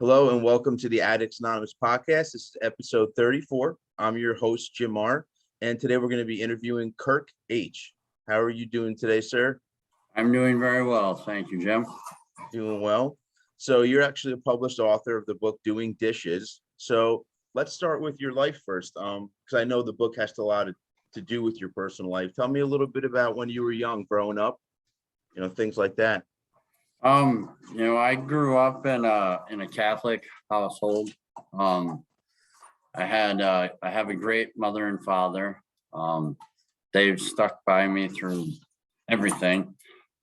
Hello and welcome to the Addicts Anonymous podcast. This is episode 34. I'm your host, Jim R. And today we're going to be interviewing Kirk H. How are you doing today, sir? I'm doing very well. Thank you, Jim. Doing well. So you're actually a published author of the book Doing Dishes. So let's start with your life first, because I know the book has a lot to do with your personal life. Tell me a little bit about when you were young, growing up, things like that. I grew up in a Catholic household. I have a great mother and father. They've stuck by me through everything.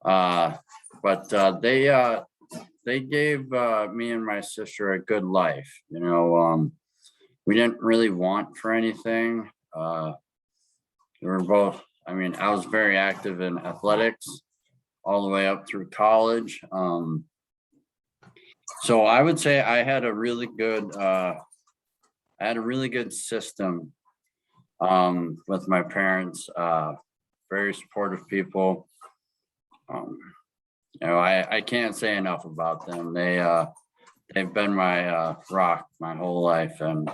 But they gave me and my sister a good life. We didn't really want for anything. We were both, I was very active in athletics all the way up through college. So I would say I had a really good system with my parents, very supportive people. I can't say enough about them. They've been my rock my whole life. And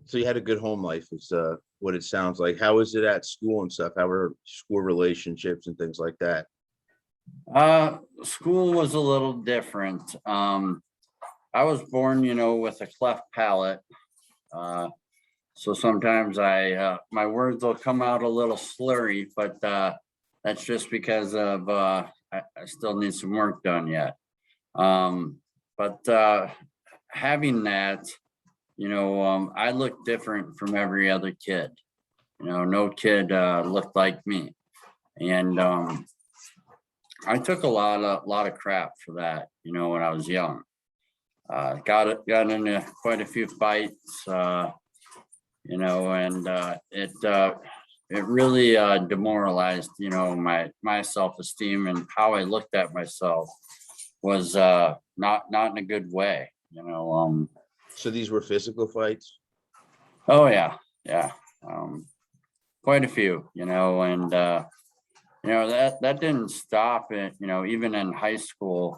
so you had a good home life is what it sounds like. How is it at school and stuff? How were school relationships and things like that? School was a little different. I was born, with a cleft palate. So sometimes my words will come out a little slurry, but that's just because of I still need some work done yet. But having that, I look different from every other kid. No kid looked like me, and I took a lot of crap for that, when I was young. Got into quite a few fights, and it really demoralized, my self-esteem, and how I looked at myself was not in a good way, So these were physical fights? Oh yeah. Quite a few, and that didn't stop it, even in high school,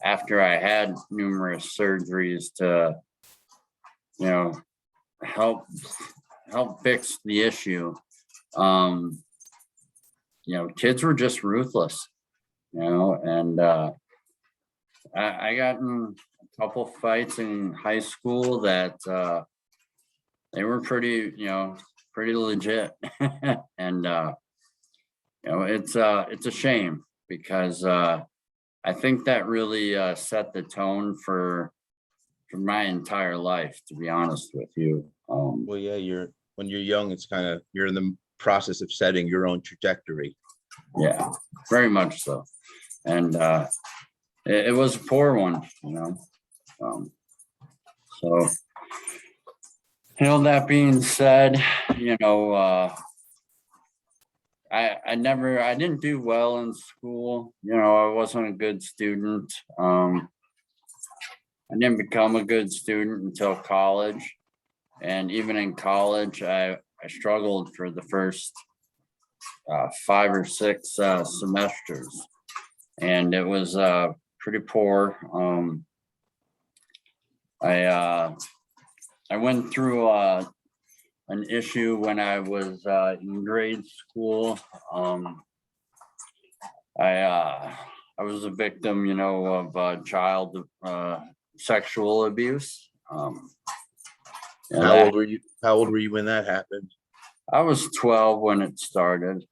after I had numerous surgeries to, help fix the issue. Kids were just ruthless, and I got in a couple fights in high school that they were pretty legit. And it's a shame, because I think that really set the tone for my entire life, to be honest with you. Well, yeah, when you're young, it's you're in the process of setting your own trajectory. Yeah, very much so. And it was a poor one, so, that being said, I didn't do well in school. I wasn't a good student. I didn't become a good student until college. And even in college, I struggled for the first 5 or 6 semesters. And it was pretty poor. I went through an issue when I was in grade school. I was a victim, of child sexual abuse. How old were you? How old were you when that happened? I was 12 when it started.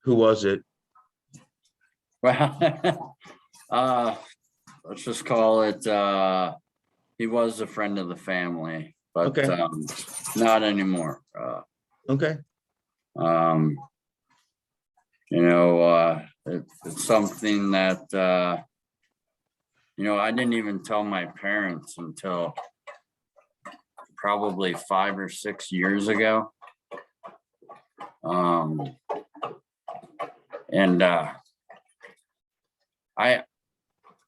Who was it? Well, let's just call it, he was a friend of the family, but Okay. Not anymore. Okay. It's something that, I didn't even tell my parents until probably 5 or 6 years ago. And I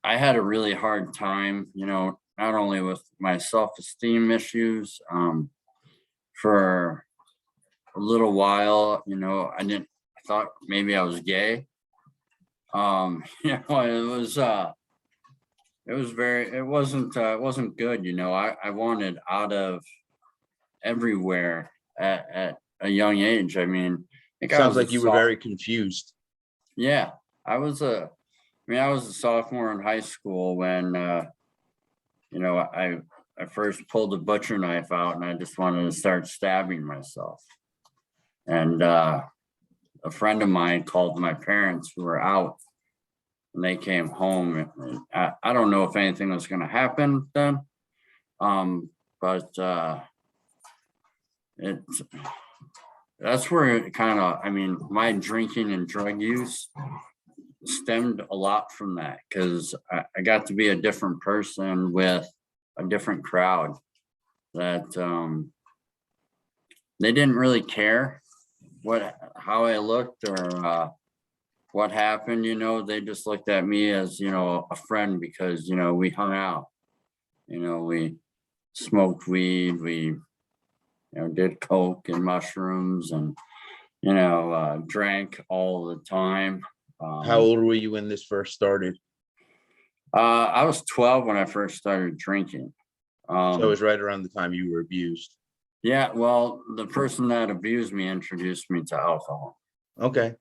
had a really hard time, not only with my self-esteem issues. For a little while, I thought maybe I was gay. it wasn't good. I wanted out of everywhere at a young age. I mean, I think I Sounds was a like you were very confused. yeah, I was a sophomore in high school when, I first pulled a butcher knife out and I just wanted to start stabbing myself. And a friend of mine called my parents who were out and they came home. And I don't know if anything was going to happen then. But it's that's where it kind of, my drinking and drug use stemmed a lot from that because I got to be a different person with a different crowd that they didn't really care how I looked or what happened. They just looked at me as a friend because we hung out, we smoked weed, we did coke and mushrooms and drank all the time. How old were you when this first started? I was 12 when I first started drinking. So it was right around the time you were abused. Yeah, well, the person that abused me introduced me to alcohol. Okay.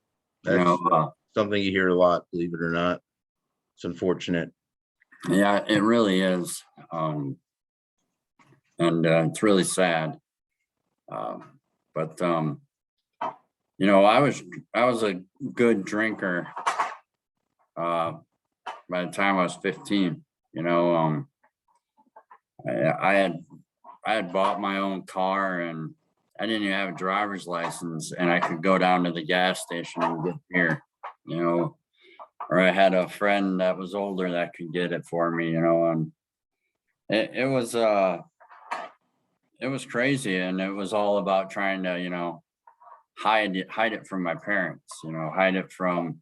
That's something you hear a lot, believe it or not. It's unfortunate. Yeah, it really is. And it's really sad. But I was a good drinker by the time I was 15. I had bought my own car and I didn't even have a driver's license and I could go down to the gas station and get beer, or I had a friend that was older that could get it for me, and it was crazy. And it was all about trying to, hide it from my parents, hide it from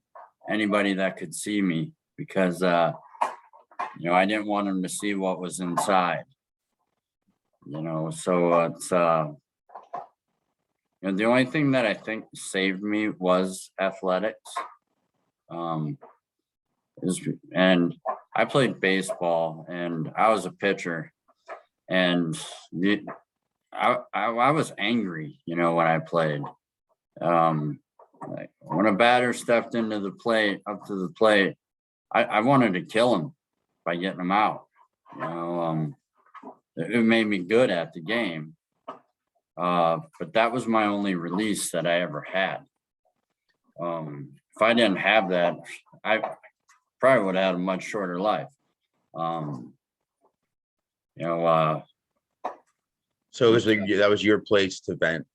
anybody that could see me because, I didn't want them to see what was inside. So it's the only thing that I think saved me was athletics. And I played baseball and I was a pitcher and I was angry, when I played. Like when a batter stepped up to the plate, I wanted to kill him by getting him out. It made me good at the game. But that was my only release that I ever had. If I didn't have that, I probably would have had a much shorter life. So it was that was your place to vent,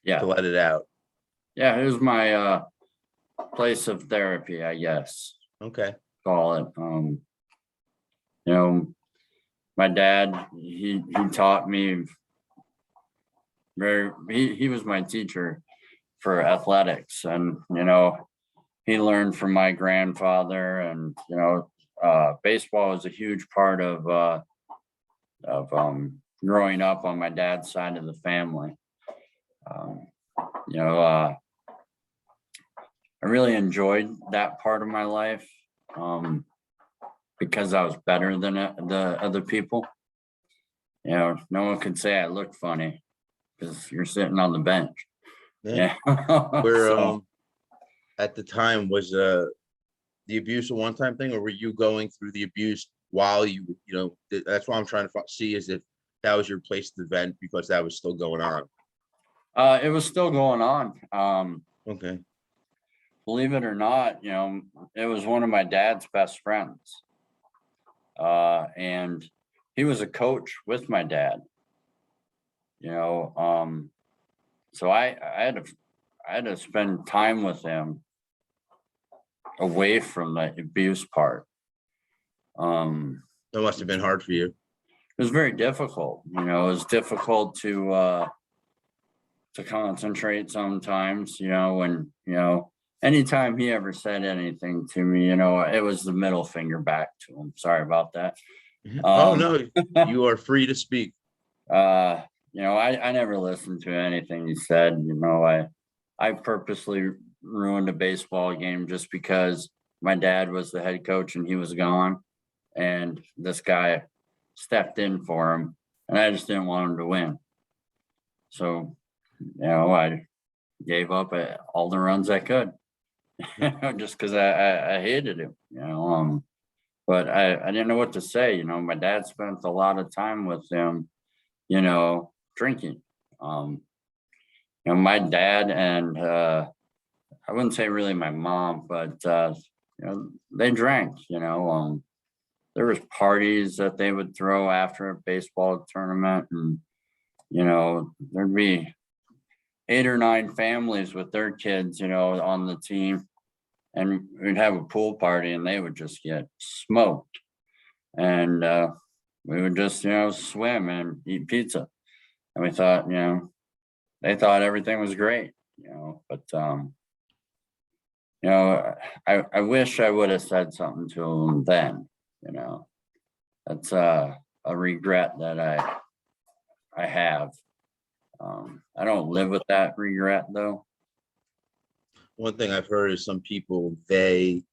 Yeah, to let it out. yeah, it was my place of therapy, I guess. Okay. Call it. My dad, he taught me he was my teacher for athletics, and he learned from my grandfather, and baseball was a huge part of growing up on my dad's side of the family. I really enjoyed that part of my life because I was better than the other people. No one could say I looked funny because you're sitting on the bench. Yeah. Where at the time was the abuse a one-time thing, or were you going through the abuse while that's what I'm trying to see is if that was your place to vent because that was still going on. It was still going on. Okay. Believe it or not, it was one of my dad's best friends. And he was a coach with my dad. So I had to spend time with him away from the abuse part. That must have been hard for you. It was very difficult. It was difficult to concentrate sometimes, when, anytime he ever said anything to me, it was the middle finger back to him. Sorry about that. Oh no, you are free to speak. I never listened to anything he said. I purposely ruined a baseball game just because my dad was the head coach and he was gone, and this guy stepped in for him, and I just didn't want him to win. So, I gave up all the runs I could, just because I hated him, but I didn't know what to say. My dad spent a lot of time with him, drinking. My dad and I wouldn't say really my mom, but they drank. There was parties that they would throw after a baseball tournament, and there'd be 8 or 9 families with their kids, on the team, and we'd have a pool party, and they would just get smoked, and we would just swim and eat pizza, and we thought they thought everything was great, but I wish I would have said something to them then. That's a regret that I have. I don't live with that regret though. One thing I've heard is some people, they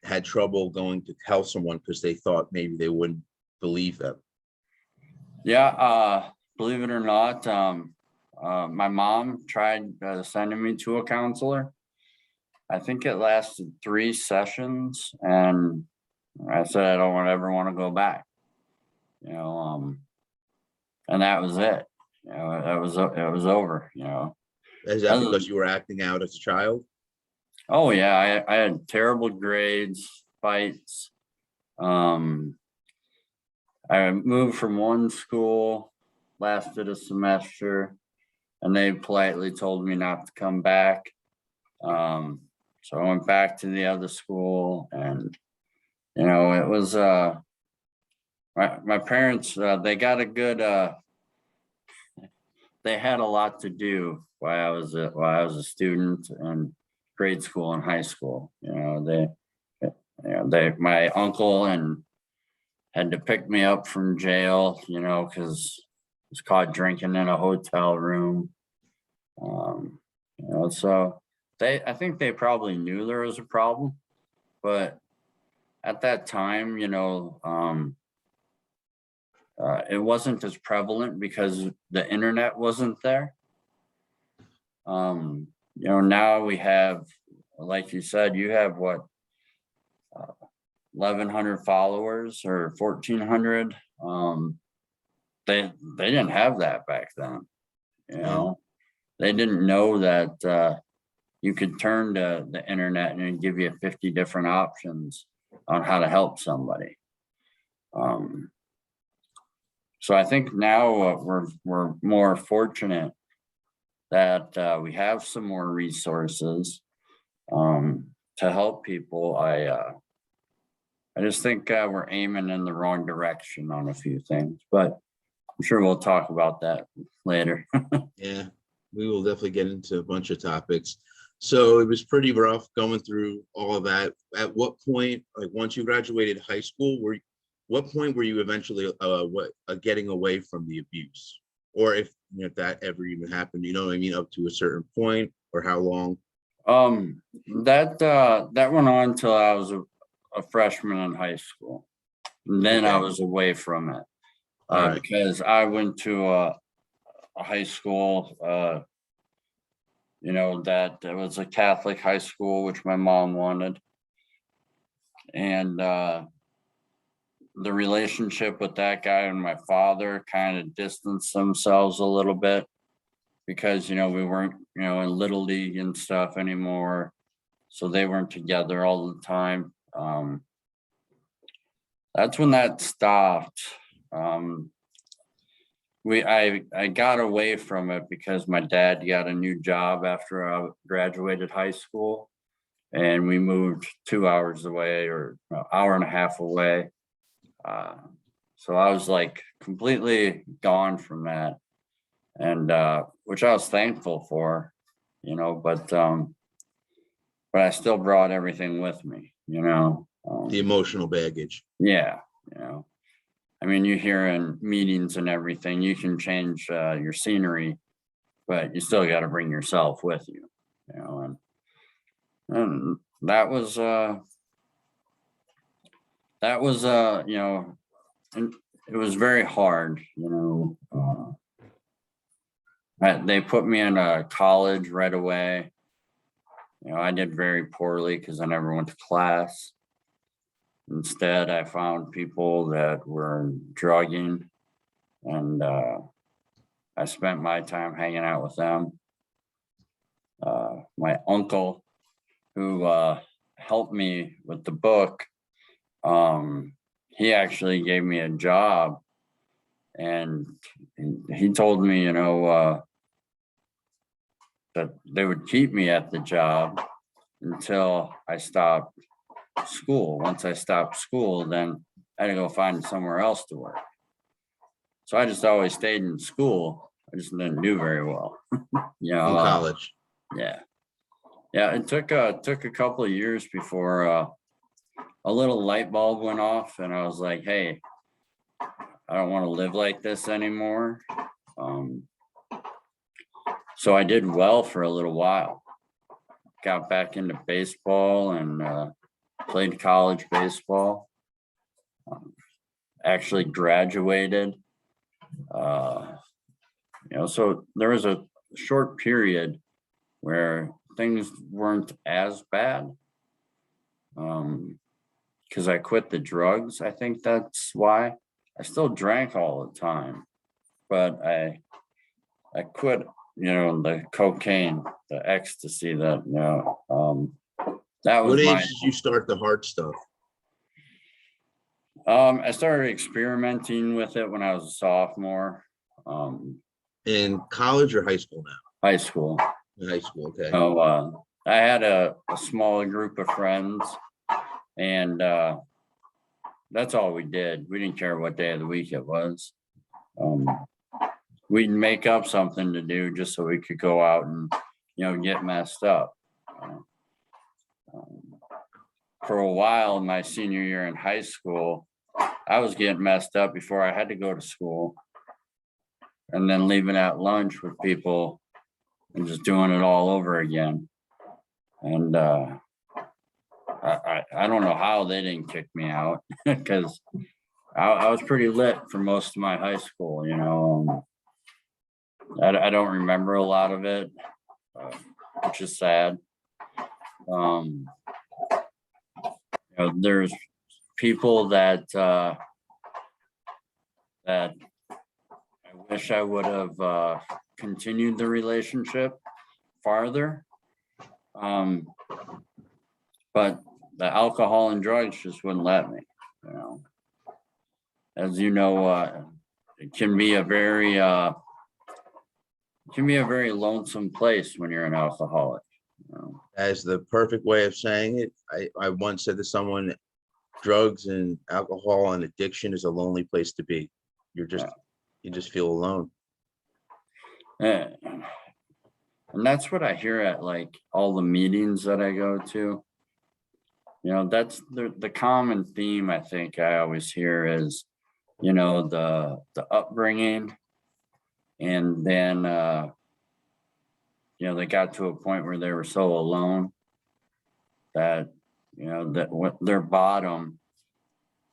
had trouble going to tell someone because they thought maybe they wouldn't believe them. Yeah, believe it or not, my mom tried sending me to a counselor. I think it lasted 3 sessions, and I said I don't ever want to go back. And that was it. It was over. Is that because you were acting out as a child? Oh yeah, I had terrible grades, fights. I moved from one school, lasted a semester, and they politely told me not to come back. So I went back to the other school, and it was my parents, they got a good they had a lot to do while I was a student in grade school and high school. My uncle had to pick me up from jail, because I was caught drinking in a hotel room. So I think they probably knew there was a problem, but at that time, it wasn't as prevalent because the internet wasn't there. Now we have, like you said, you have what, 1,100 followers or 1,400. They didn't have that back then. They didn't know that you could turn to the internet and it'd give you 50 different options on how to help somebody. So I think now we're more fortunate that we have some more resources to help people. I just think we're aiming in the wrong direction on a few things, but I'm sure we'll talk about that later. Yeah, we will definitely get into a bunch of topics. So it was pretty rough going through all of that. At what point, like once you graduated high school, what point were you eventually getting away from the abuse? Or if that ever even happened, up to a certain point, or how long? That went on till I was a freshman in high school. And then I was away from it. Right. Because I went to a high school, that was a Catholic high school, which my mom wanted. And the relationship with that guy and my father kind of distanced themselves a little bit because, we weren't, in Little League and stuff anymore. So they weren't together all the time. That's when that stopped. I got away from it because my dad got a new job after I graduated high school, and we moved 2 hours away, or an hour and a half away. So I was like completely gone from that, and which I was thankful for, but I still brought everything with me, the emotional baggage. Yeah. I mean, you hear in meetings and everything, you can change your scenery, but you still got to bring yourself with you, and that was that was, and it was very hard, they put me in a college right away. I did very poorly because I never went to class. Instead, I found people that were drugging, and I spent my time hanging out with them. My uncle, who helped me with the book, he actually gave me a job, and he told me, that they would keep me at the job until I stopped school. Once I stopped school, then I had to go find somewhere else to work. So I just always stayed in school. I just didn't do very well. In college. Yeah. It took a couple of years before a little light bulb went off, and I was like, hey, I don't want to live like this anymore. So I did well for a little while. Got back into baseball and played college baseball. Actually graduated. So there was a short period where things weren't as bad. Because I quit the drugs. I think that's why. I still drank all the time, but I quit, the cocaine, the ecstasy, that was What age my. did you start the hard stuff? I started experimenting with it when I was a sophomore. In college or high school now? High school. In high school, okay. So I had a smaller group of friends, and that's all we did. We didn't care what day of the week it was. We'd make up something to do just so we could go out and, get messed up. For a while, my senior year in high school, I was getting messed up before I had to go to school, and then leaving at lunch with people and just doing it all over again. And I don't know how they didn't kick me out, because I was pretty lit for most of my high school. I don't remember a lot of it, which is sad. There's people that I wish I would have continued the relationship farther. But the alcohol and drugs just wouldn't let me. As you know, it can be a very lonesome place when you're an alcoholic. As the perfect way of saying it, I once said to someone, drugs and alcohol and addiction is a lonely place to be. You just feel alone. And that's what I hear at like all the meetings that I go to. That's the common theme I think I always hear is, the upbringing, and then they got to a point where they were so alone that that what their bottom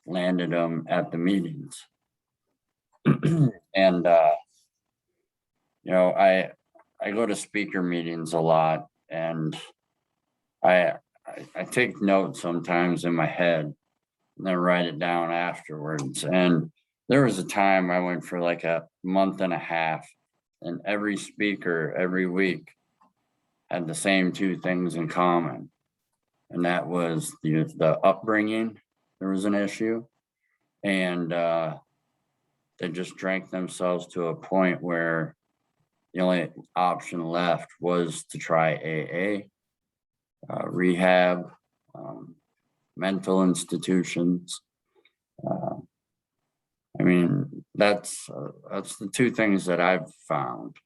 landed them at the meetings. And I go to speaker meetings a lot, and I take notes sometimes in my head and then write it down afterwards. And there was a time I went for like a month and a half, and every speaker every week had the same two things in common. And that was the upbringing. There was an issue, and they just drank themselves to a point where the only option left was to try AA, rehab, mental institutions. That's the two things that I've found.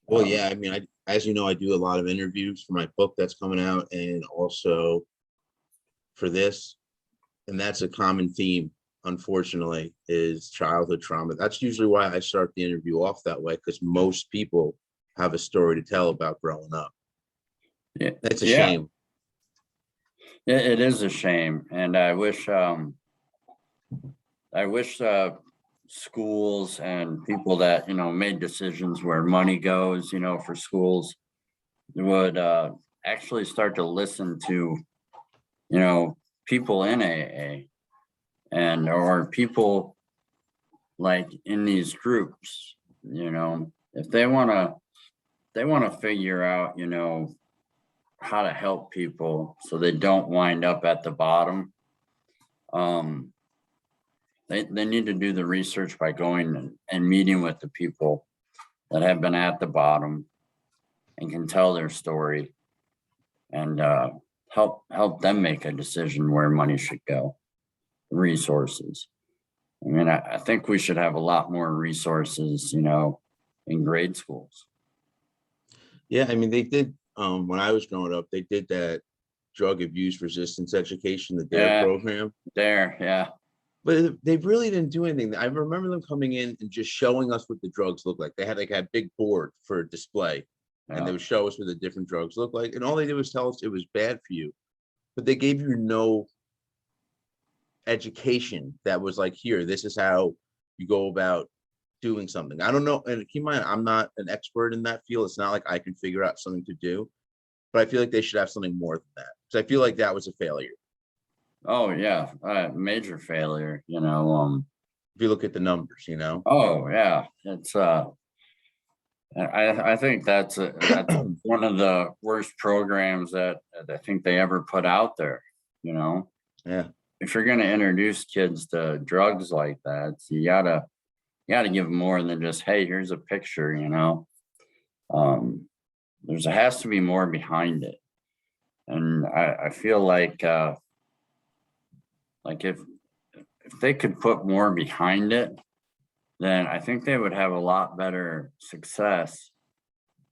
Well, yeah, as you know, I do a lot of interviews for my book that's coming out, and also for this, and that's a common theme, unfortunately, is childhood trauma. That's usually why I start the interview off that way, because most people have a story to tell about growing up. Yeah, it's a shame. It is a shame, and I wish I wish schools and people that, made decisions where money goes, for schools would actually start to listen to, people in AA and or people like in these groups, if they want to figure out, how to help people so they don't wind up at the bottom. They need to do the research by going and meeting with the people that have been at the bottom and can tell their story and help them make a decision where money should go, resources. I mean, I think we should have a lot more resources, in grade schools. Yeah, I mean, they did, when I was growing up, they did that drug abuse resistance education, the DARE program. Yeah. But they really didn't do anything. I remember them coming in and just showing us what the drugs look like. They had like a big board for display, and they would show us what the different drugs look like. And all they did was tell us it was bad for you, but they gave you no education that was like, here, this is how you go about doing something. I don't know. And keep in mind, I'm not an expert in that field. It's not like I can figure out something to do, but I feel like they should have something more than that. Because I feel like that was a failure. Oh yeah, major failure, If you look at the numbers, Oh yeah, it's I think that's one of the worst programs that I think they ever put out there. Yeah. If you're going to introduce kids to drugs like that, you gotta give them more than just, hey, here's a picture. Has to be more behind it, and I feel like if they could put more behind it, then I think they would have a lot better success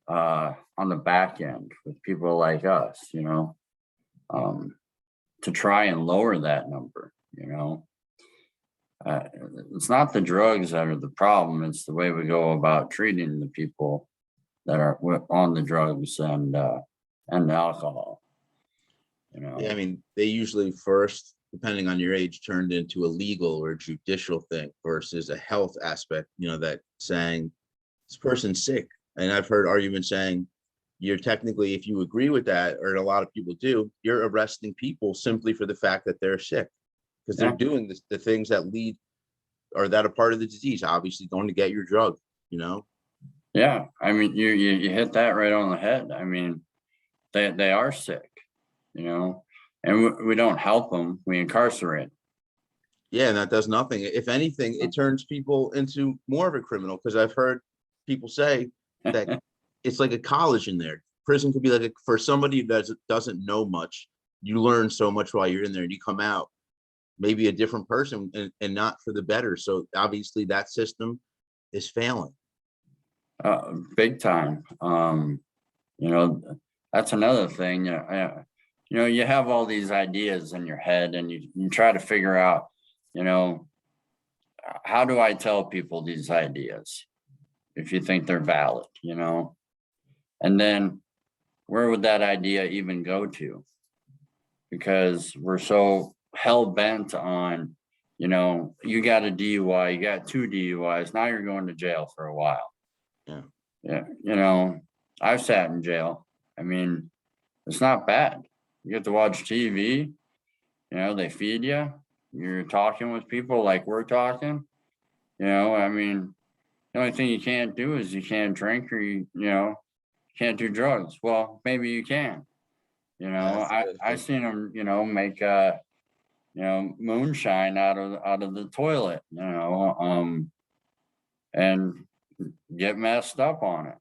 on the back end with people like us, to try and lower that number, It's not the drugs that are the problem, it's the way we go about treating the people that are on the drugs and the alcohol, Yeah, I mean, they usually first, depending on your age, turned into a legal or judicial thing versus a health aspect, that saying this person's sick. And I've heard arguments saying you're technically, if you agree with that, or a lot of people do, you're arresting people simply for the fact that they're sick because they're doing the things that lead or that are part of the disease, obviously going to get your drug, Yeah, I mean, you hit that right on the head. I mean, they are sick, and we don't help them, we incarcerate. Yeah, and that does nothing. If anything, it turns people into more of a criminal, because I've heard people say that it's like a college in there. Prison could be like for somebody that doesn't know much, you learn so much while you're in there and you come out maybe a different person and not for the better. So obviously that system is failing. Big time. That's another thing. You have all these ideas in your head and you try to figure out, how do I tell people these ideas if you think they're valid, and then where would that idea even go to? Because we're so hell bent on, you got a DUI, you got 2 DUIs, now you're going to jail for a while. Yeah. I've sat in jail. I mean, it's not bad. You get to watch TV, they feed you, you're talking with people like we're talking, I mean, the only thing you can't do is you can't drink or you can't do drugs. Well, maybe you can, I seen them, make moonshine out of the toilet, and get messed up on it.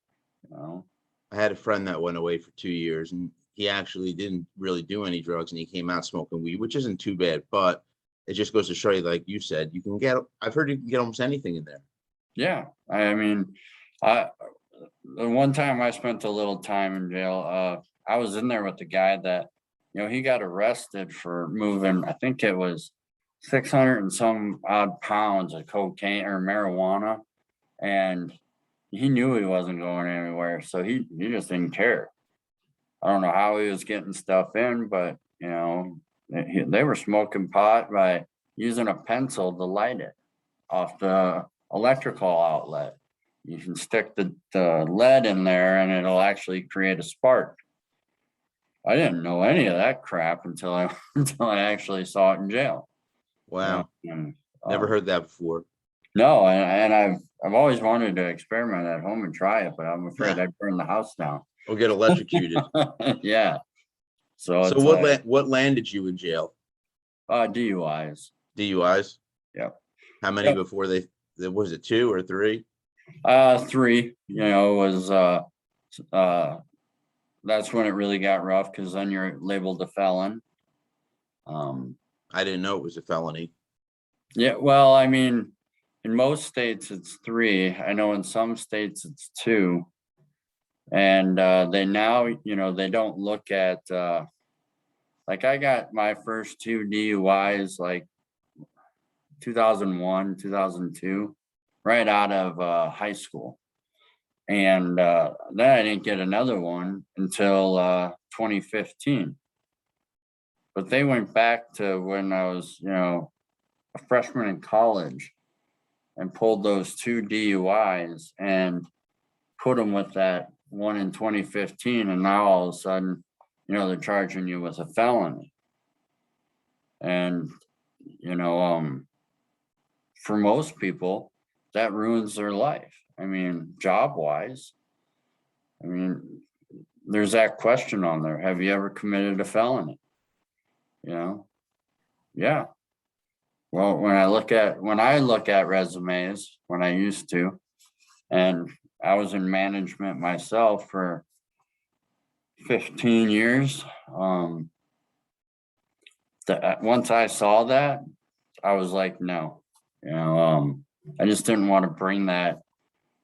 I had a friend that went away for 2 years and he actually didn't really do any drugs and he came out smoking weed, which isn't too bad, but it just goes to show you, like you said, I've heard you can get almost anything in there. Yeah. I mean, the one time I spent a little time in jail, I was in there with the guy that, he got arrested for moving, I think it was 600 and some odd pounds of cocaine or marijuana. And he knew he wasn't going anywhere. So he just didn't care. I don't know how he was getting stuff in, but they were smoking pot by using a pencil to light it off the electrical outlet. You can stick the lead in there and it'll actually create a spark. I didn't know any of that crap until I until I actually saw it in jail. Wow. And, Never heard that before. No, and I've always wanted to experiment at home and try it, but I'm afraid I'd burn the house down. Or get electrocuted. Yeah. So So it's what landed you in jail? DUIs. DUIs? Yep. How many Yep. before was it 2 or 3? 3, was that's when it really got rough, because then you're labeled a felon. I didn't know it was a felony. Yeah, well, I mean, in most states it's 3. I know in some states it's 2. And they now, they don't look at like I got my first 2 DUIs like 2001, 2002, right out of high school. And then I didn't get another one until 2015. But they went back to when I was, a freshman in college, and pulled those 2 DUIs and put them with that one in 2015. And now all of a sudden, they're charging you with a felony. And, for most people, that ruins their life. I mean, job wise, there's that question on there. Have you ever committed a felony? Yeah. Well, when I look at resumes, when I used to, and I was in management myself for 15 years. Once I saw that, I was like, no, I just didn't want to bring that,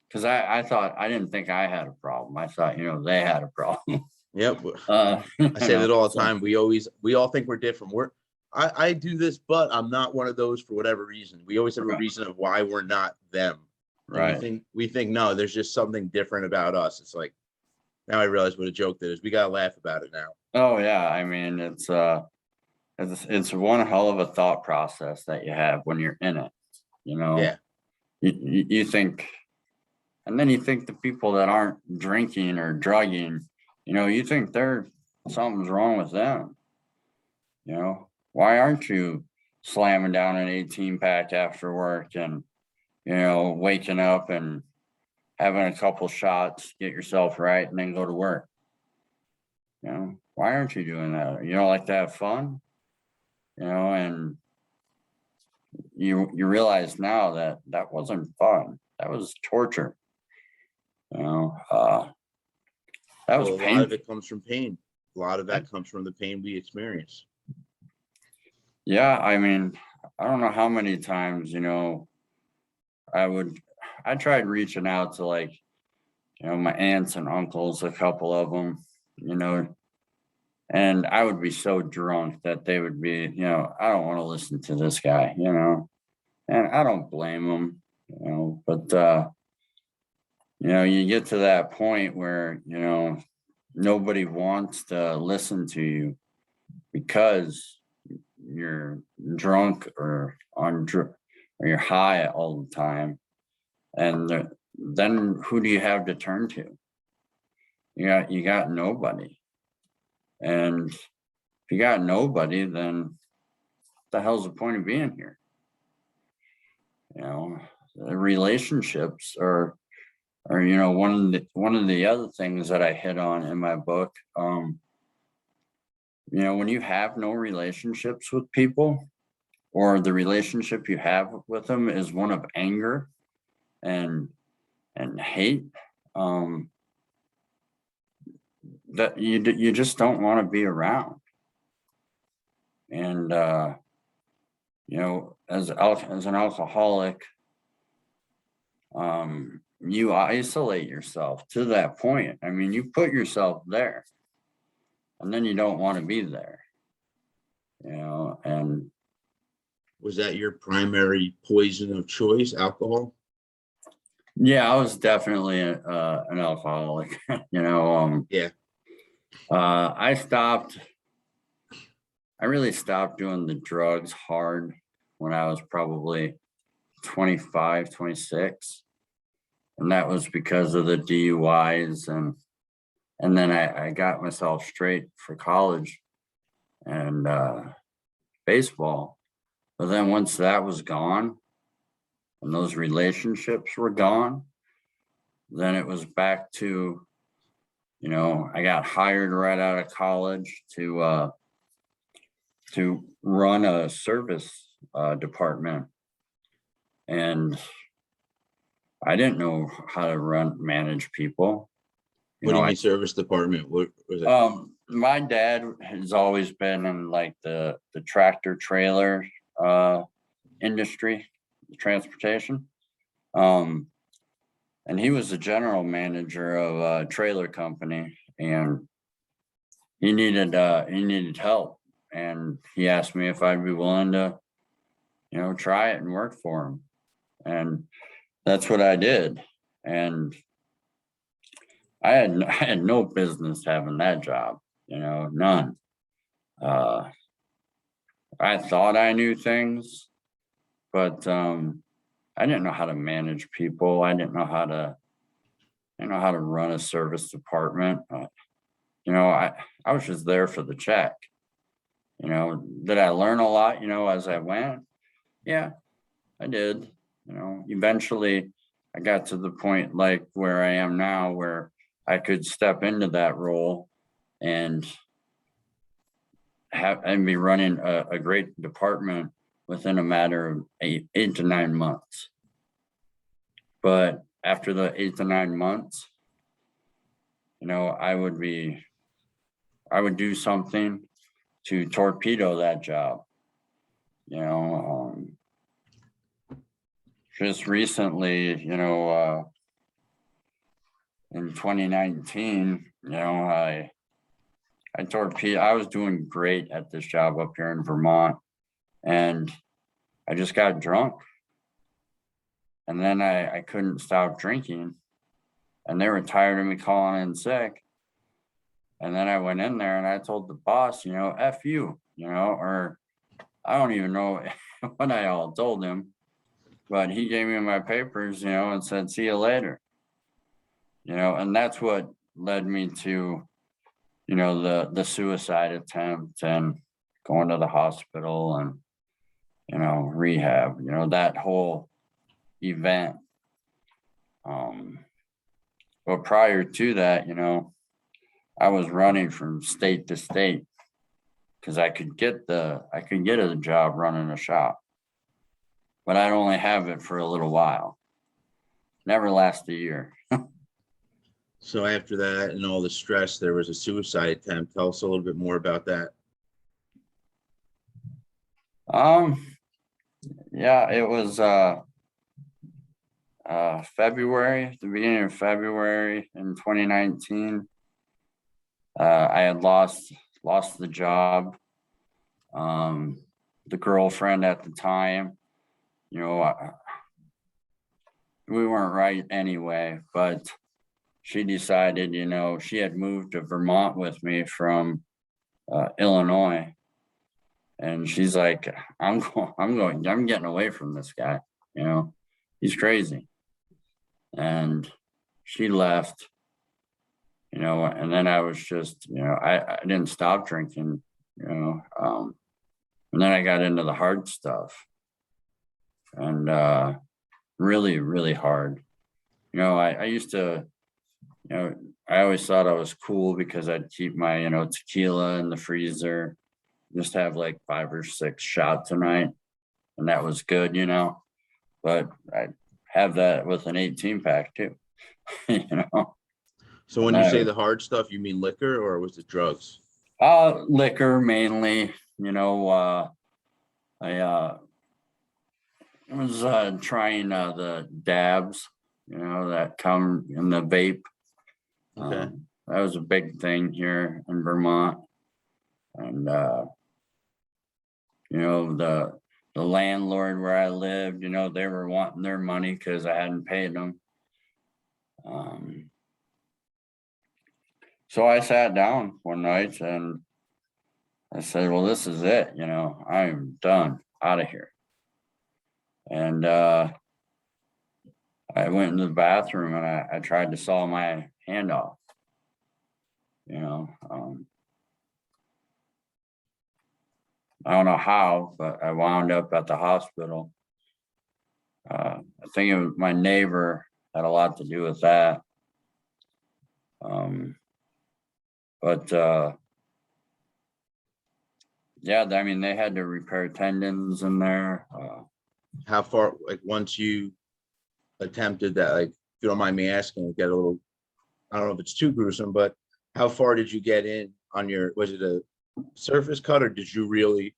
because I didn't think I had a problem. I thought, they had a problem. Yep. I say that all the time. We all think we're different. I do this, but I'm not one of those for whatever reason. We always have a reason of why we're not them. Right. We think no, there's just something different about us. It's like, now I realize what a joke that is. We gotta laugh about it now. Oh yeah. I mean, it's one hell of a thought process that you have when you're in it. Yeah. You think, and then you think the people that aren't drinking or drugging, you think something's wrong with them. Why aren't you slamming down an 18-pack after work and, waking up and having a couple shots, get yourself right, and then go to work? Why aren't you doing that? You don't like to have fun? And you realize now that wasn't fun. That was torture. That was A painful. lot of it comes from pain. A lot of that comes from the pain we experience. Yeah, I mean, I don't know how many times, I tried reaching out to, like, my aunts and uncles, a couple of them, and I would be so drunk that they would be, I don't want to listen to this guy, and I don't blame them, but, you get to that point where, nobody wants to listen to you because you're drunk or or you're high all the time. And then who do you have to turn to? You got nobody. And if you got nobody, then what the hell's the point of being here? The relationships are one of the other things that I hit on in my book. When you have no relationships with people, or the relationship you have with them is one of anger and hate, that you just don't want to be around. And as an alcoholic, you isolate yourself to that point. I mean, you put yourself there, and then you don't want to be there. And was that your primary poison of choice, alcohol? Yeah, I was definitely an alcoholic. Yeah. I really stopped doing the drugs hard when I was probably 25, 26. And that was because of the DUIs. And then I got myself straight for college and baseball. But then once that was gone and those relationships were gone, then it was back to, I got hired right out of college to run a service department. And I didn't know how to manage people. What do you mean service department? What was it? My dad has always been in like the tractor trailer industry, transportation. And he was the general manager of a trailer company, and he needed help. And he asked me if I'd be willing to, try it and work for him. And that's what I did. And I had no business having that job, none. I thought I knew things, but I didn't know how to manage people. I didn't know how to run a service department. I was just there for the check. Did I learn a lot, as I went? Yeah, I did. Eventually I got to the point like where I am now, where I could step into that role and be running a great department within a matter of 8 to 9 months. But after the 8 to 9 months, I would do something to torpedo that job. Just recently, in 2019, I was doing great at this job up here in Vermont, and I just got drunk. And then I couldn't stop drinking, and they were tired of me calling in sick. And then I went in there and I told the boss, F you, or I don't even know what I all told him, but he gave me my papers, and said, see you later. And that's what led me to, the suicide attempt and going to the hospital and, rehab, that whole event. But prior to that, I was running from state to state because I could get a job running a shop, but I'd only have it for a little while. Never last a year. So after that and all the stress, there was a suicide attempt. Tell us a little bit more about that. Yeah, it was February, the beginning of February in 2019. I had lost the job. The girlfriend at the time, we weren't right anyway, but she decided, she had moved to Vermont with me from Illinois. And she's like, I'm getting away from this guy, he's crazy. And she left, and then I was just, I didn't stop drinking, and then I got into the hard stuff, and really, really hard. I used to, I always thought I was cool because I'd keep my, tequila in the freezer, just have like 5 or 6 shots a night, and that was good, but I have that with an 18 pack too. So when you say the hard stuff, you mean liquor or was it drugs? Liquor mainly. I was trying the dabs, that come in the vape. Okay. That was a big thing here in Vermont. And the landlord where I lived, they were wanting their money because I hadn't paid them. So I sat down one night and I said, well, this is it. I'm done, out of here. And I went into the bathroom and I tried to saw my hand off. I don't know how, but I wound up at the hospital. I think it was my neighbor had a lot to do with that. But yeah, I mean, they had to repair tendons in there. How far, like once you attempted that, like, if you don't mind me asking, get a little, I don't know if it's too gruesome, but how far did you get in on your, was it a surface cut or did you really?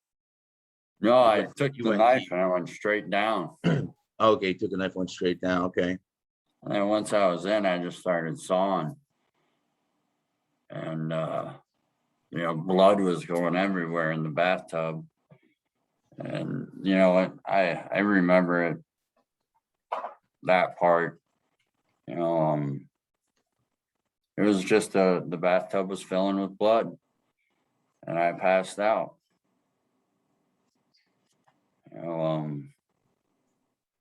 No, I took you the went knife deep. and I went straight down. Okay, took the knife, went straight down. Okay. And then once I was in, I just started sawing. And blood was going everywhere in the bathtub. And you know what? I remember it, that part. It was just the bathtub was filling with blood, and I passed out.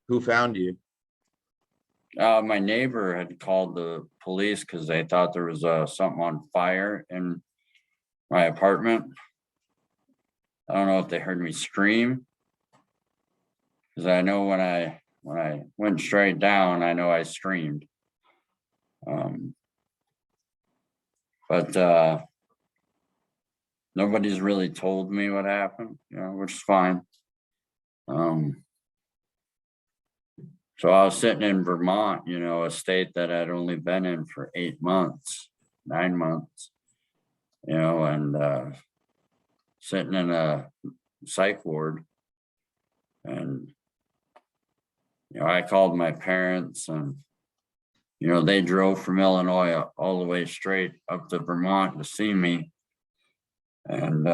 Who found you? My neighbor had called the police because they thought there was something on fire in my apartment. I don't know if they heard me scream, because I know when I went straight down, I know I screamed. But nobody's really told me what happened, which is fine. So I was sitting in Vermont, a state that I'd only been in for 8 months, 9 months, and sitting in a psych ward. And, I called my parents and, they drove from Illinois all the way straight up to Vermont to see me. And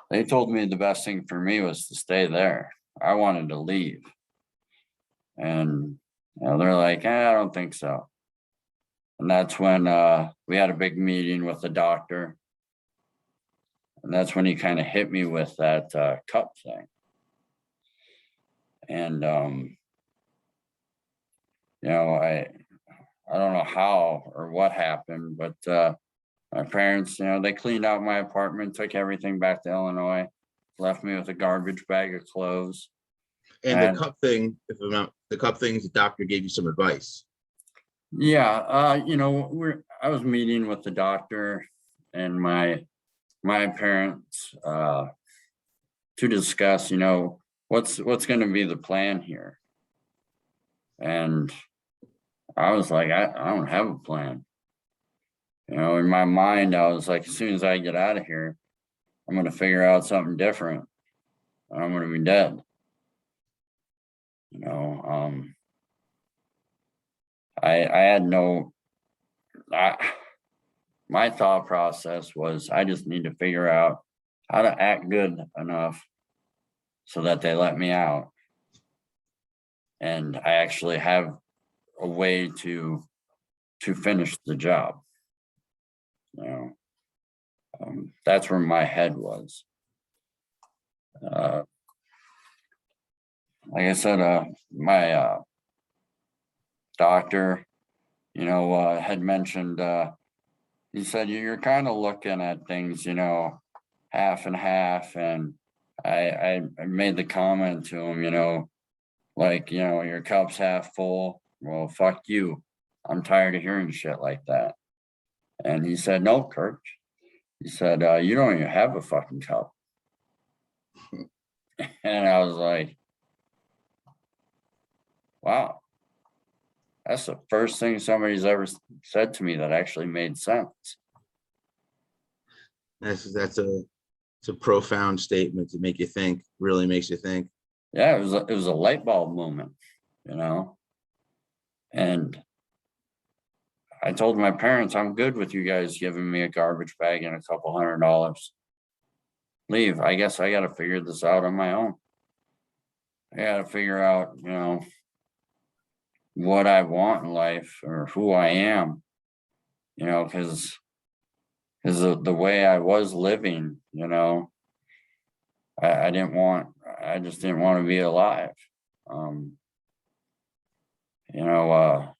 they told me the best thing for me was to stay there. I wanted to leave. And they're like, I don't think so. And that's when we had a big meeting with the doctor. And that's when he kind of hit me with that cup thing. And, I don't know how or what happened, but my parents, they cleaned out my apartment, took everything back to Illinois, left me with a garbage bag of clothes. And the cup thing, if I'm not, the cup things, the doctor gave you some advice. Yeah, I was meeting with the doctor and my parents to discuss, what's going to be the plan here. And I was like, I don't have a plan. In my mind, I was like, as soon as I get out of here, I'm going to figure out something different. I'm going to be dead. I had my thought process was I just need to figure out how to act good enough so that they let me out. And I actually have a way to finish the job. That's where my head was. Like I said, my doctor, had mentioned, he said, you're kind of looking at things, half and half. And I made the comment to him, like, your cup's half full. Well, fuck you. I'm tired of hearing shit like that. And he said, no, Kirk. He said, you don't even have a fucking cup. And I was like, wow. That's the first thing somebody's ever said to me that actually made sense. It's a profound statement to make you think, really makes you think. Yeah, it was a light bulb moment, and I told my parents, I'm good with you guys giving me a garbage bag and a couple $100. Leave. I guess I got to figure this out on my own. I got to figure out, what I want in life or who I am, because the way I was living, I just didn't want to be alive. You know,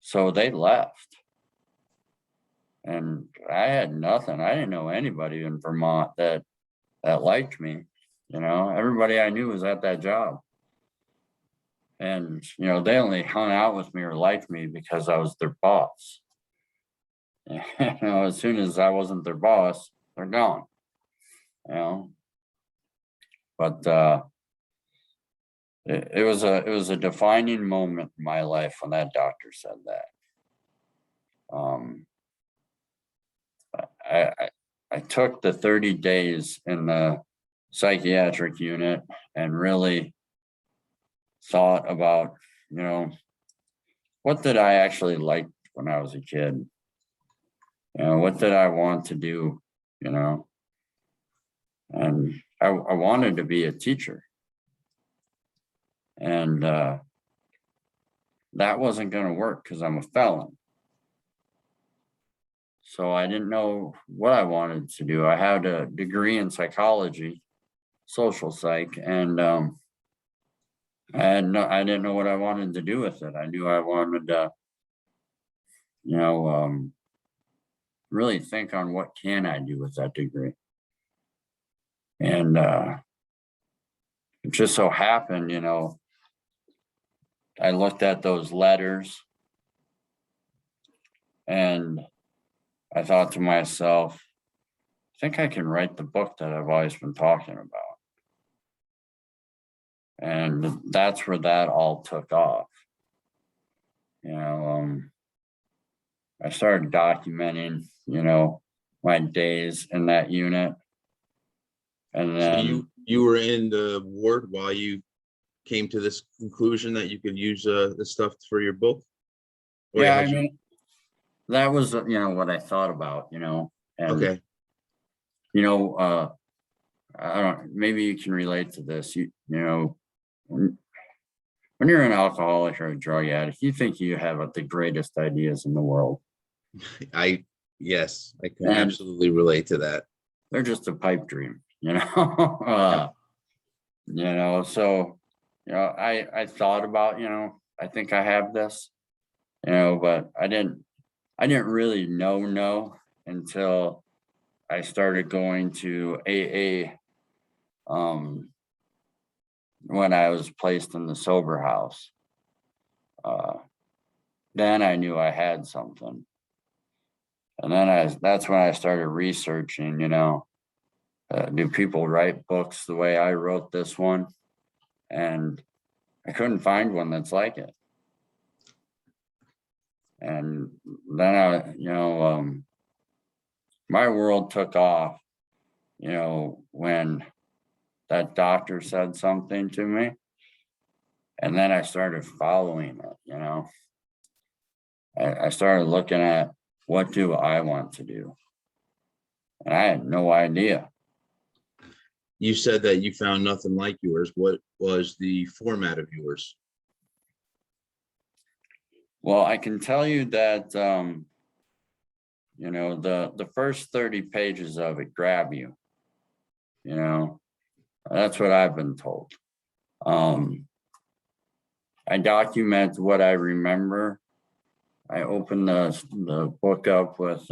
so they left. And I had nothing. I didn't know anybody in Vermont that liked me. You know, everybody I knew was at that job. And, you know, they only hung out with me or liked me because I was their boss. You know, as soon as I wasn't their boss, they're gone. You know, but it was a defining moment in my life when that doctor said that. I took the 30 days in the psychiatric unit and really thought about, you know, what did I actually like when I was a kid? You know, what did I want to do? You know, and I wanted to be a teacher. And that wasn't going to work because I'm a felon. So I didn't know what I wanted to do. I had a degree in psychology, social psych, and I didn't know what I wanted to do with it. I knew I wanted to, you know, really think on what can I do with that degree. And it just so happened, you know, I looked at those letters and I thought to myself, I think I can write the book that I've always been talking about. And that's where that all took off. You know, I started documenting, you know, my days in that unit. And then So you were in the ward while you came to this conclusion that you could use this stuff for your book? Or yeah, how'd I mean, that was, you know, what I thought about, you know, and, okay. you know, I don't, maybe you can relate to this, you know, when you're an alcoholic or a drug addict, you think you have the greatest ideas in the world. Yes, I can And absolutely relate to that. they're just a pipe dream, you know. You know, so, you know, I thought about, you know, I think I have this, you know, but I didn't really know until I started going to AA when I was placed in the sober house. Then I knew I had something. And then that's when I started researching, you know, do people write books the way I wrote this one? And I couldn't find one that's like it. And then you know, my world took off, you know, when that doctor said something to me. And then I started following it, you know. I started looking at, what do I want to do? And I had no idea. You said that you found nothing like yours. What was the format of yours? Well, I can tell you that, you know, the first 30 pages of it grab you, you know, that's what I've been told. I document what I remember. I opened the book up with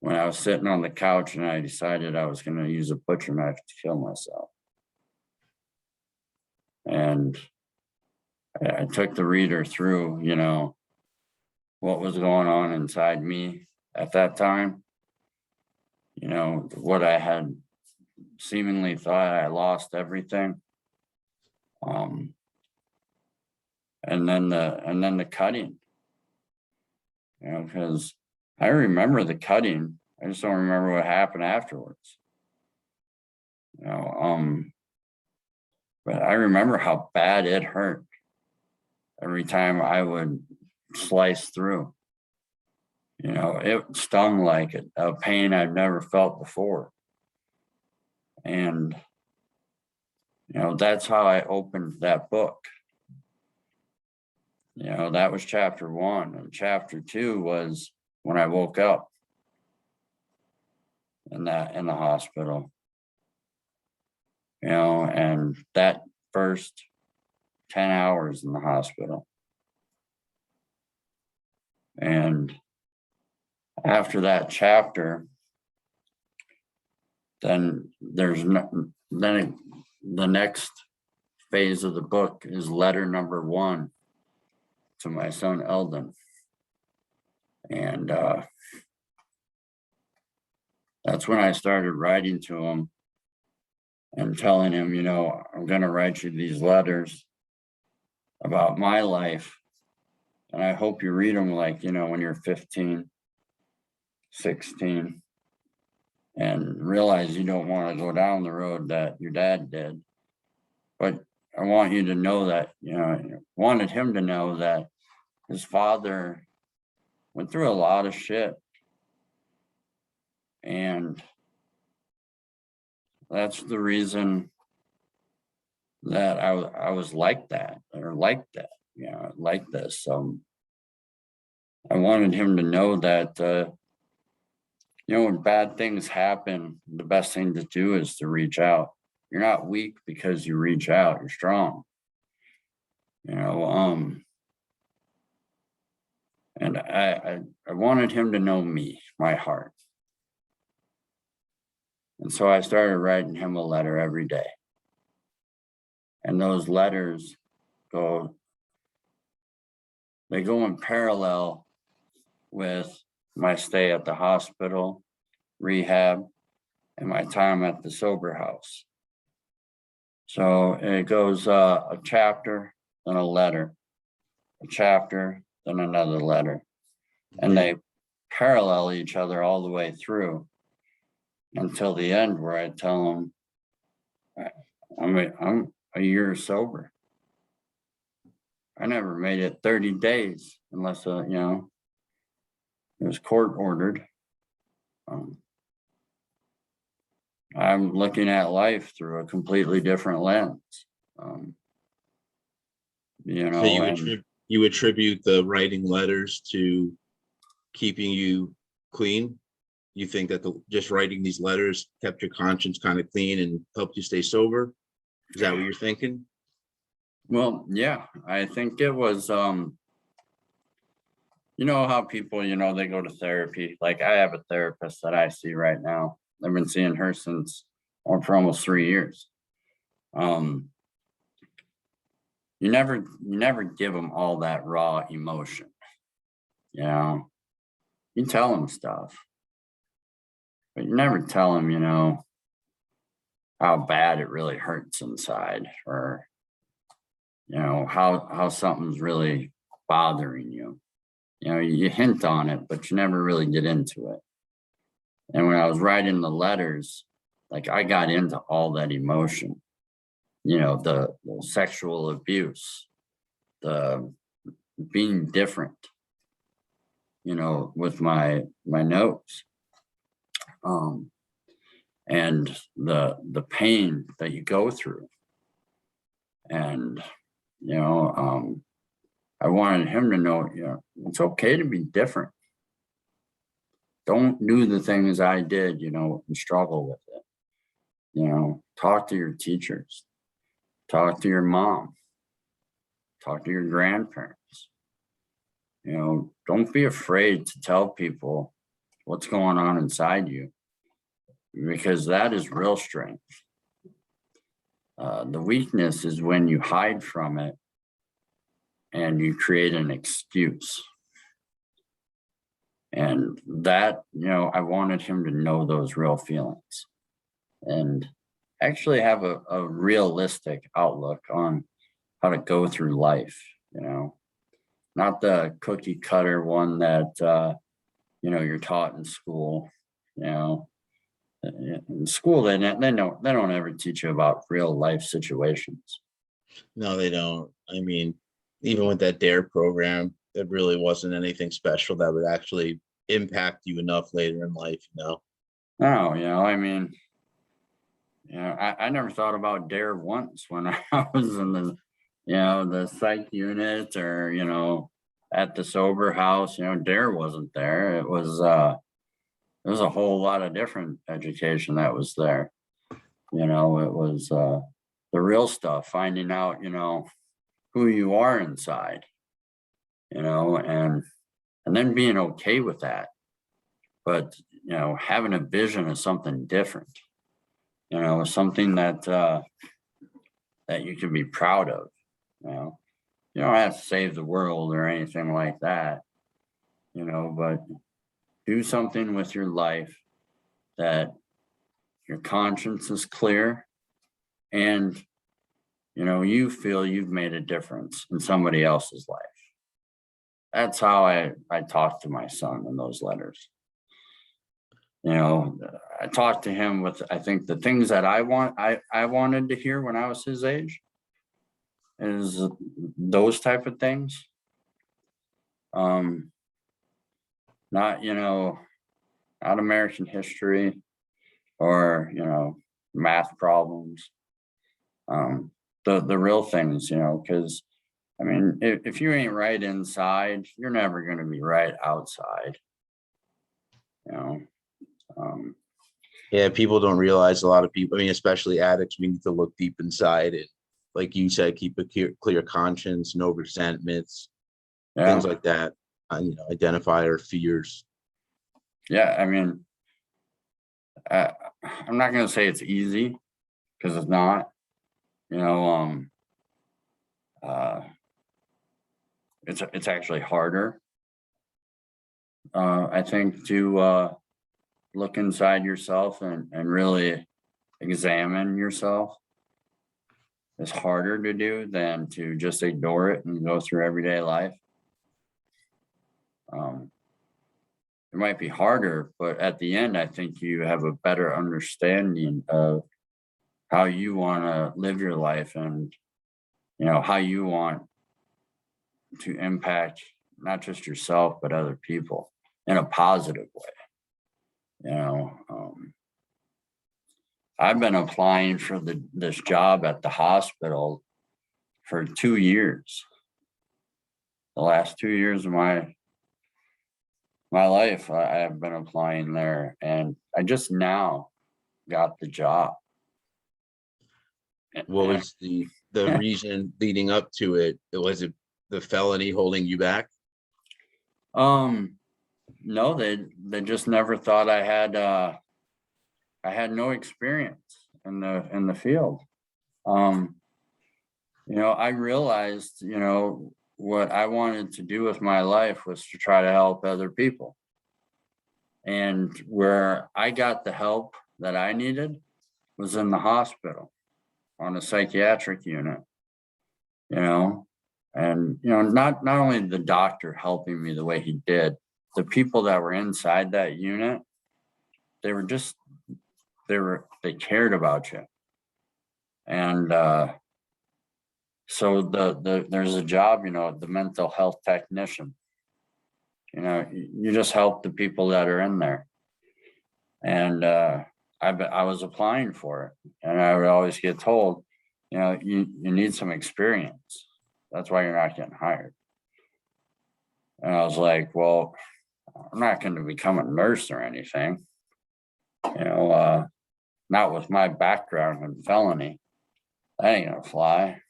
when I was sitting on the couch and I decided I was going to use a butcher knife to kill myself. And I took the reader through, you know, what was going on inside me at that time. You know, what I had seemingly thought I lost everything. And then the cutting, you know, because I remember the cutting. I just don't remember what happened afterwards. You know, but I remember how bad it hurt every time I would slice through. You know, it stung like a pain I've never felt before. And, you know, that's how I opened that book. You know, that was chapter 1. And chapter 2 was when I woke up in the hospital. and that first 10 hours in the hospital. And after that chapter, then the next phase of the book is letter number 1 to my son Eldon. And that's when I started writing to him and telling him, I'm going to write you these letters about my life. And I hope you read them like, when you're 15, 16, and realize you don't want to go down the road that your dad did. But I want you to know that, wanted him to know that his father went through a lot of shit. And that's the reason that I was like that, or like that, like this. I wanted him to know that, when bad things happen, the best thing to do is to reach out. You're not weak because you reach out, you're strong. And I wanted him to know me, my heart. And so I started writing him a letter every day. And those letters go in parallel with my stay at the hospital, rehab, and my time at the sober house. So it goes a chapter, then a letter, a chapter, then another letter. And they parallel each other all the way through until the end, where I tell them I'm a year sober. I never made it 30 days unless, it was court ordered. I'm looking at life through a completely different lens. So you attribute the writing letters to keeping you clean? You think that just writing these letters kept your conscience kind of clean and helped you stay sober? Is that what you're thinking? Well, yeah, I think it was, how people, they go to therapy. Like I have a therapist that I see right now. I've been seeing her for almost 3 years. You never give them all that raw emotion. You tell them stuff, but you never tell them, how bad it really hurts inside, or, how something's really bothering you. You hint on it, but you never really get into it. And when I was writing the letters, like I got into all that emotion, the sexual abuse, the being different, with my nose, and the pain that you go through. And, I wanted him to know, it's okay to be different. Don't do the things I did, and struggle with it. Talk to your teachers, talk to your mom, talk to your grandparents. Don't be afraid to tell people what's going on inside you, because that is real strength. The weakness is when you hide from it and you create an excuse. And that, I wanted him to know those real feelings and actually have a realistic outlook on how to go through life, not the cookie cutter one that, you're taught in school. In school, they don't ever teach you about real life situations. No, they don't. I mean, even with that DARE program, it really wasn't anything special that would actually impact you enough later in life, No, I mean, I never thought about DARE once when I was in the psych unit, or, at the sober house. DARE wasn't there. It was a whole lot of different education that was there. it was the real stuff, finding out, who you are inside, and then being okay with that. But, having a vision of something different, something that that you can be proud of. You don't have to save the world or anything like that, but do something with your life that your conscience is clear, and you feel you've made a difference in somebody else's life. That's how I talk to my son in those letters. I talked to him with, I think, the things that I wanted to hear when I was his age is those type of things. Not American history or math problems. The real things, because I mean, if you ain't right inside, you're never going to be right outside. Yeah, people don't realize, a lot of people, I mean, especially addicts, we need to look deep inside and, like you said, keep a clear conscience, no resentments, things like that. Identify our fears. Yeah, I mean, I'm not going to say it's easy, because it's not. It's actually harder, I think, to look inside yourself and really examine yourself. It's harder to do than to just ignore it and go through everyday life. It might be harder, but at the end, I think you have a better understanding of how you want to live your life, and how you want to impact not just yourself but other people in a positive way. I've been applying for this job at the hospital for 2 years. The last 2 years of my life, I have been applying there, and I just now got the job. What was the reason leading up to it? Was it the felony holding you back? No, they just never thought I had no experience in the field. I realized, what I wanted to do with my life was to try to help other people. And where I got the help that I needed was in the hospital on a psychiatric unit, and, not only the doctor helping me the way he did, the people that were inside that unit, they cared about you. And so there's a job, the mental health technician. You just help the people that are in there. And I was applying for it, and I would always get told, you need some experience. That's why you're not getting hired. And I was like, well, I'm not going to become a nurse or anything, not with my background in felony. That ain't gonna fly.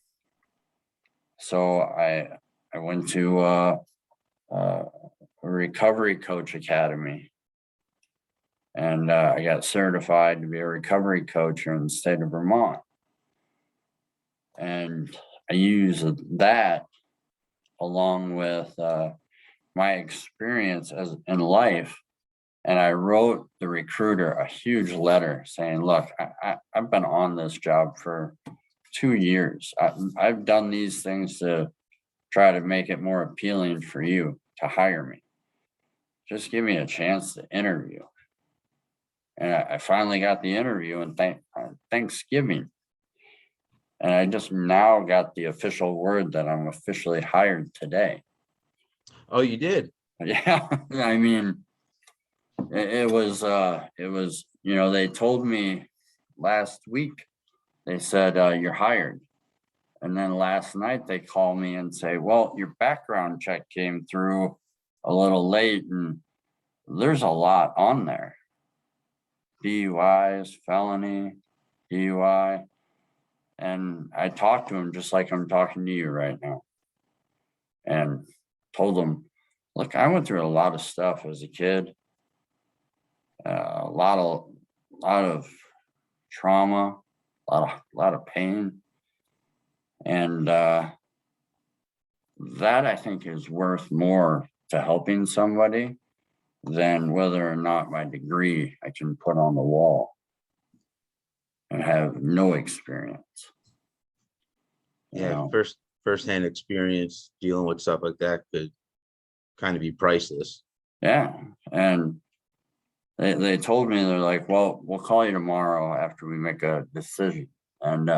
So I went to a recovery coach academy, and I got certified to be a recovery coach here in the state of Vermont. And I use that along with my experience in life. And I wrote the recruiter a huge letter saying, look, I've been on this job for 2 years. I've done these things to try to make it more appealing for you to hire me. Just give me a chance to interview. And I finally got the interview on Thanksgiving. And I just now got the official word that I'm officially hired today. Oh, you did? Yeah. I mean, it was, they told me last week, they said, you're hired. And then last night they call me and say, well, your background check came through a little late, and there's a lot on there. DUIs, felony, DUI. And I talked to him just like I'm talking to you right now, and told him, look, I went through a lot of stuff as a kid, a lot of trauma, lot of pain. And that I think is worth more to helping somebody than whether or not my degree I can put on the wall and have no experience. You Yeah, know? firsthand experience dealing with stuff like that could kind of be priceless. Yeah. And they told me, they're like, well, we'll call you tomorrow after we make a decision. And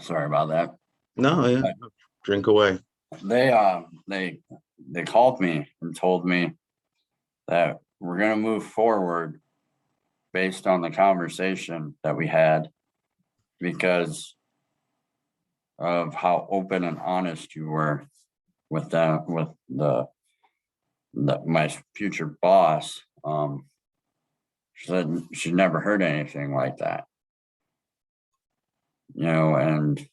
sorry about that. No, yeah, But drink away. they called me and told me that we're gonna move forward based on the conversation that we had, because of how open and honest you were with my future boss. She said she'd never heard anything like that, and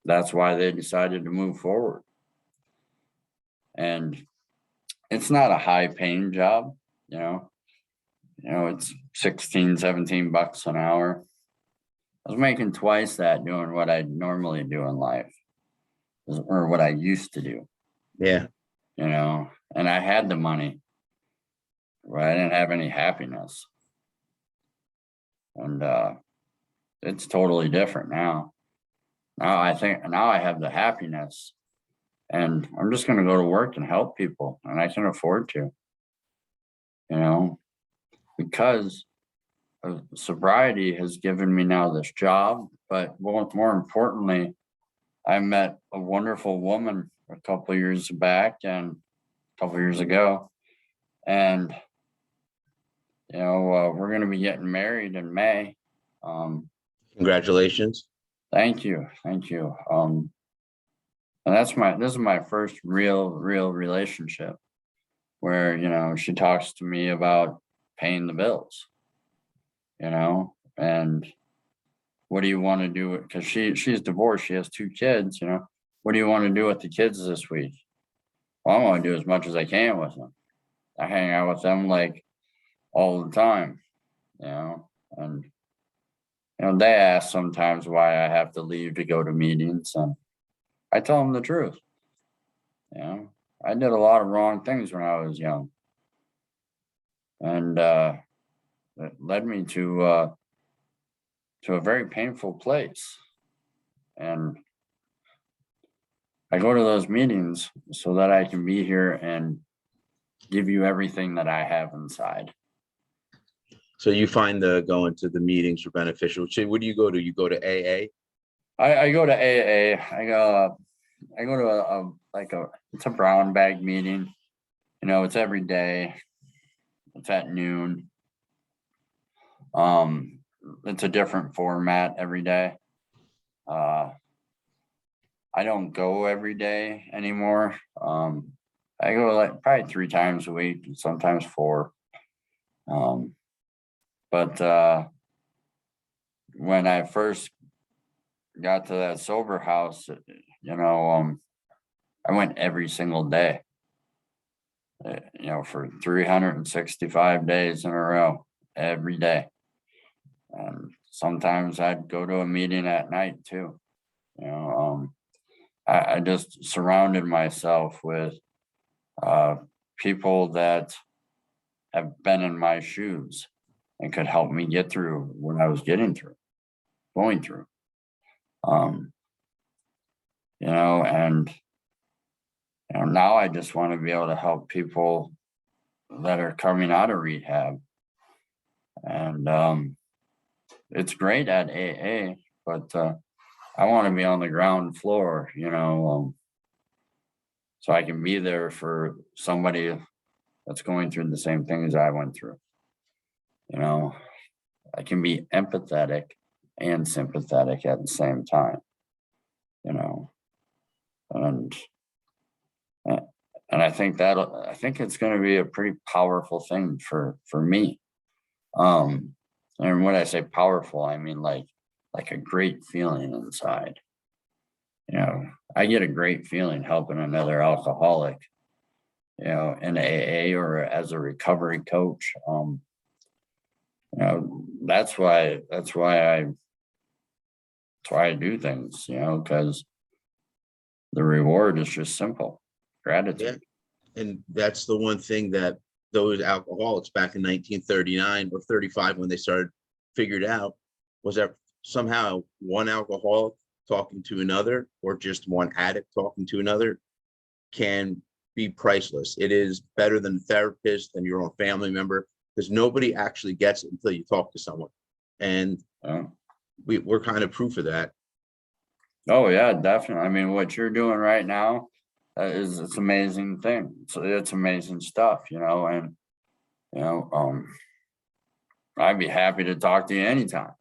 that's why they decided to move forward. And it's not a high paying job, it's 16, 17 bucks an hour. I was making twice that doing what I normally do in life, or what I used to do, Yeah. And I had the money, but I didn't have any happiness. And it's totally different now. Now I have the happiness, and I'm just going to go to work and help people, and I can afford to, because sobriety has given me now this job. But more importantly, I met a wonderful woman a couple of years back and a couple of years ago, and we're going to be getting married in May. Congratulations. Thank you. And this is my first real relationship where she talks to me about paying the bills, and what do you want to do? Because she's divorced, she has 2 kids. What do you want to do with the kids this week? Well, I want to do as much as I can with them. I hang out with them like all the time, and they ask sometimes why I have to leave to go to meetings, and I tell them the truth. I did a lot of wrong things when I was young, and it led me to a very painful place. And I go to those meetings so that I can be here and give you everything that I have inside. So you find going to the meetings are beneficial. So what do you go to? You go to AA? I go to AA. I go to it's a brown bag meeting. It's every day. It's at noon. It's a different format every day. I don't go every day anymore. I go probably 3 times a week, sometimes 4. But when I first got to that sober house, I went every single day, for 365 days in a row, every day. And sometimes I'd go to a meeting at night too. I just surrounded myself with people that have been in my shoes and could help me get through what I was going through. And now I just want to be able to help people that are coming out of rehab. And it's great at AA, but I want to be on the ground floor, so I can be there for somebody that's going through the same things I went through. I can be empathetic and sympathetic at the same time, and I think it's going to be a pretty powerful thing for me, And when I say powerful, I mean like a great feeling inside. You know, I get a great feeling helping another alcoholic, you know, in AA or as a recovery coach. You know, that's why I do things, you know, because the reward is just simple Yeah. gratitude. And that's the one thing that those alcoholics back in 1939 or 35, when they started figured out, was that somehow one alcoholic talking to another, or just one addict talking to another, can be priceless. It is better than a therapist and your own family member, because nobody actually gets it until you talk to someone. And Yeah. we're kind of proof of that. Oh yeah, definitely. I mean, what you're doing right now it's amazing thing. So it's amazing stuff, you know, and you know, I'd be happy to talk to you anytime.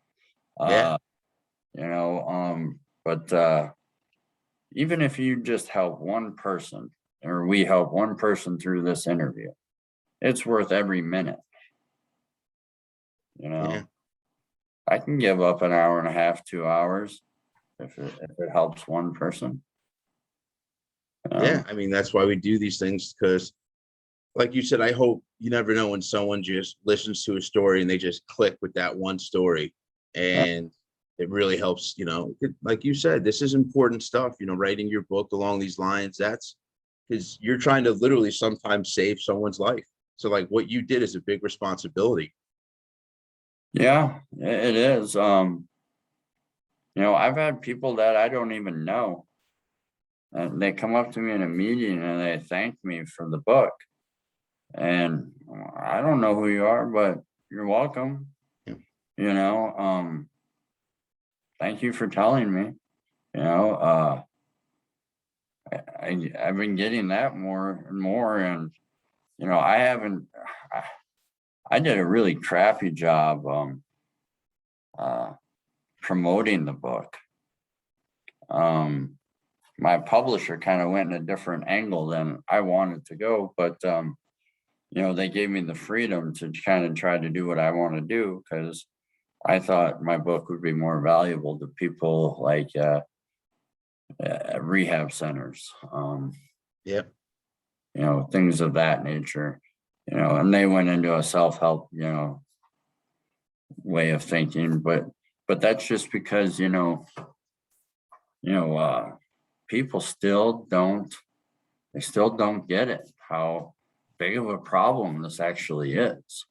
Yeah. Uh, you know, but even if you just help one person or we help one person through this interview, it's worth every minute. You Yeah. know, I can give up an hour and a half, 2 hours if it helps one person. You Yeah. know? I mean, that's why we do these things, because like you said, I hope you never know when someone just listens to a story and they just click with that one story. Yeah. And it really helps, like you said, this is important stuff, writing your book along these lines. That's because you're trying to literally sometimes save someone's life. So like what you did is a big responsibility. Yeah, it is. You know, I've had people that I don't even know, and they come up to me in a meeting and they thank me for the book. And I don't know who you are, but you're welcome. Yeah. You know, thank you for telling me. You know, I've been getting that more and more, and you know, I haven't. I did a really crappy job uh, promoting the book. My publisher kind of went in a different angle than I wanted to go, but you know, they gave me the freedom to kind of try to do what I want to do because I thought my book would be more valuable to people like rehab centers, Yeah. you know, things of that nature, you know, and they went into a self-help, you know, way of thinking, but that's just because, people still don't get it, how big of a problem this actually is,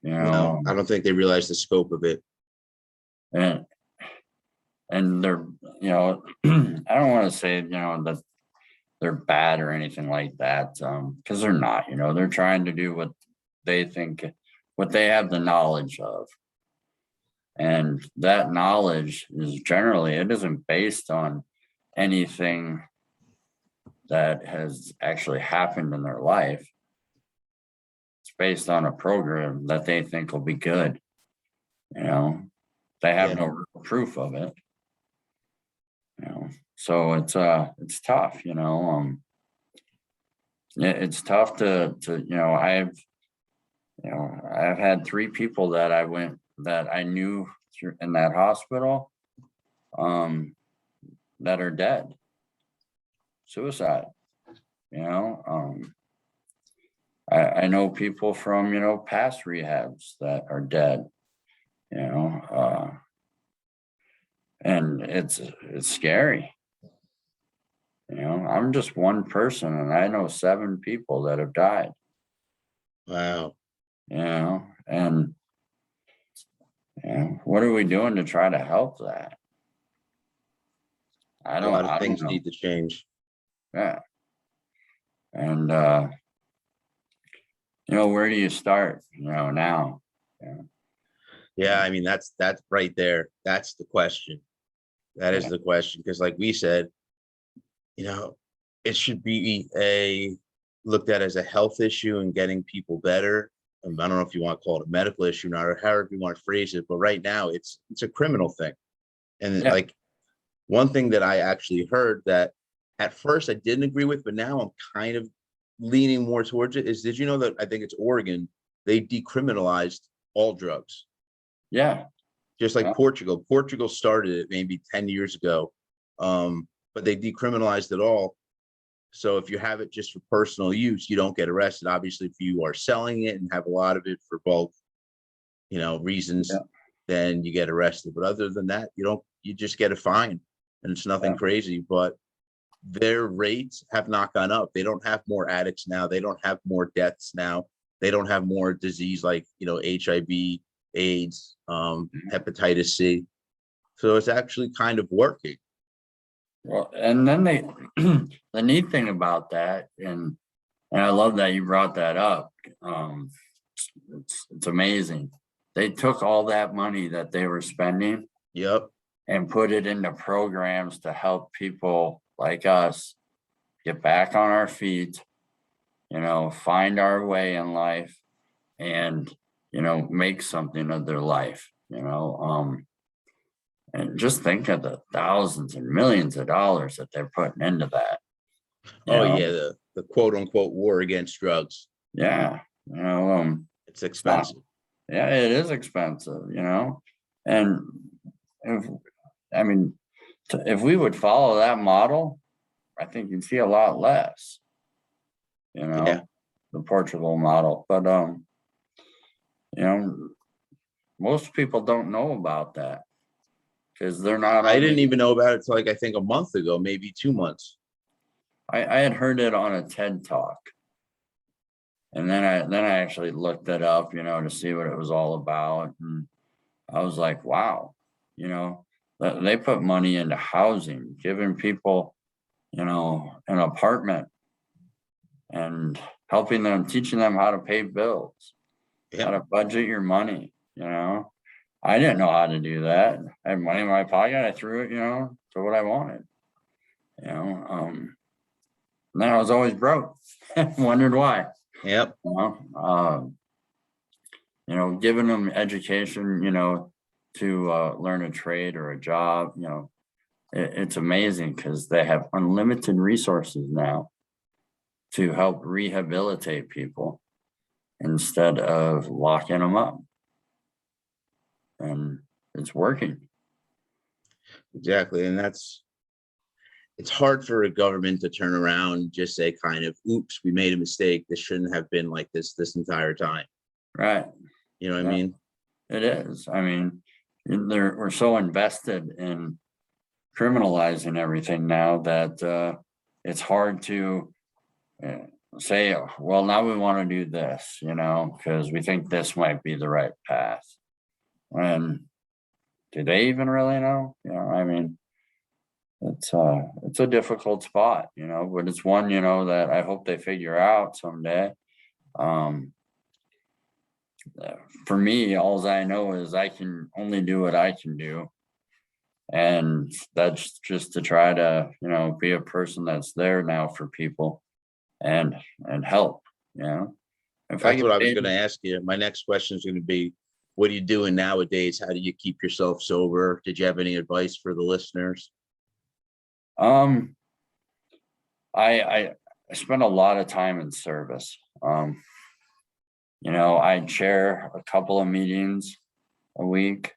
you No, know, I don't think they realize the scope of it. and they're, you know, I don't want to say, you know, that they're bad or anything like that, because they're not, you know, they're trying to do what they think, what they have the knowledge of. And that knowledge is generally, it isn't based on anything that has actually happened in their life. It's based on a program that they think will be good. You know, they have Yeah. no real proof of it. You know, so it's tough. It's tough to I've had 3 people that I knew in that hospital, um, that are dead, suicide. You know, I know people from past rehabs that are dead. You know, and it's scary. You know, I'm just one person, and I know 7 people that have died. Wow. You know, and what are we doing to try to help that? I A don't. lot of I don't things know. need to change. Yeah, and where do you start? Now. Yeah. Yeah. I mean, that's right there. That's the question. That is Yeah. the question. Because like we said, you know, it should be looked at as a health issue and getting people better. I don't know if you want to call it a medical issue or not, or however you want to phrase it, but right now it's a criminal thing. And Yeah. like one thing that I actually heard that at first I didn't agree with, but now I'm kind of leaning more towards it is, did you know that I think it's Oregon, they decriminalized all drugs, Yeah. just like Yeah. Portugal. Portugal started it maybe 10 years ago, but they decriminalized it all. So if you have it just for personal use, you don't get arrested. Obviously, if you are selling it and have a lot of it for bulk, reasons, Yeah. then you get arrested. But other than that, you just get a fine, and it's nothing Yeah. crazy. But their rates have not gone up. They don't have more addicts now. They don't have more deaths now. They don't have more disease like, HIV, AIDS, hepatitis C. So it's actually kind of working. Well, and then the neat thing about that, and I love that you brought that up. It's amazing. They took all that money that they were spending Yep. and put it into programs to help people like us get back on our feet, find our way in life, and make something of their life. And just think of the thousands and millions of dollars that they're putting into that. Oh yeah, the quote unquote war against drugs. Yeah. It's expensive. Yeah, it is expensive, and if, I mean, if we would follow that model, I think you'd see a lot less, Yeah. the Portugal model. But, most people don't know about that because they're not. I didn't even know about it till I think a month ago, maybe 2 months. I had heard it on a TED Talk. And then I actually looked it up, to see what it was all about. And I was like, wow, they put money into housing, giving people, an apartment and helping them, teaching them how to pay bills, how to budget your money. I didn't know how to do that. I had money in my pocket. I threw it, to what I wanted, and then I was always broke. Wondered why. Yep. Giving them education, to learn a trade or a job, it's amazing because they have unlimited resources now to help rehabilitate people instead of locking them up. And it's working. Exactly. And it's hard for a government to turn around and just say kind of, oops, we made a mistake. This shouldn't have been like this entire time. Right. You know what I mean? It is. I mean, we're so invested in criminalizing everything now that it's hard to say, well, now we want to do this, because we think this might be the right path. And do they even really know? I mean, it's a difficult spot, but it's one, that I hope they figure out someday. For me, all I know is I can only do what I can do. And that's just to try to, be a person that's there now for people and help, If That's what I was going to ask you. My next question is going to be, what are you doing nowadays? How do you keep yourself sober? Did you have any advice for the listeners? I spend a lot of time in service. I chair a couple of meetings a week.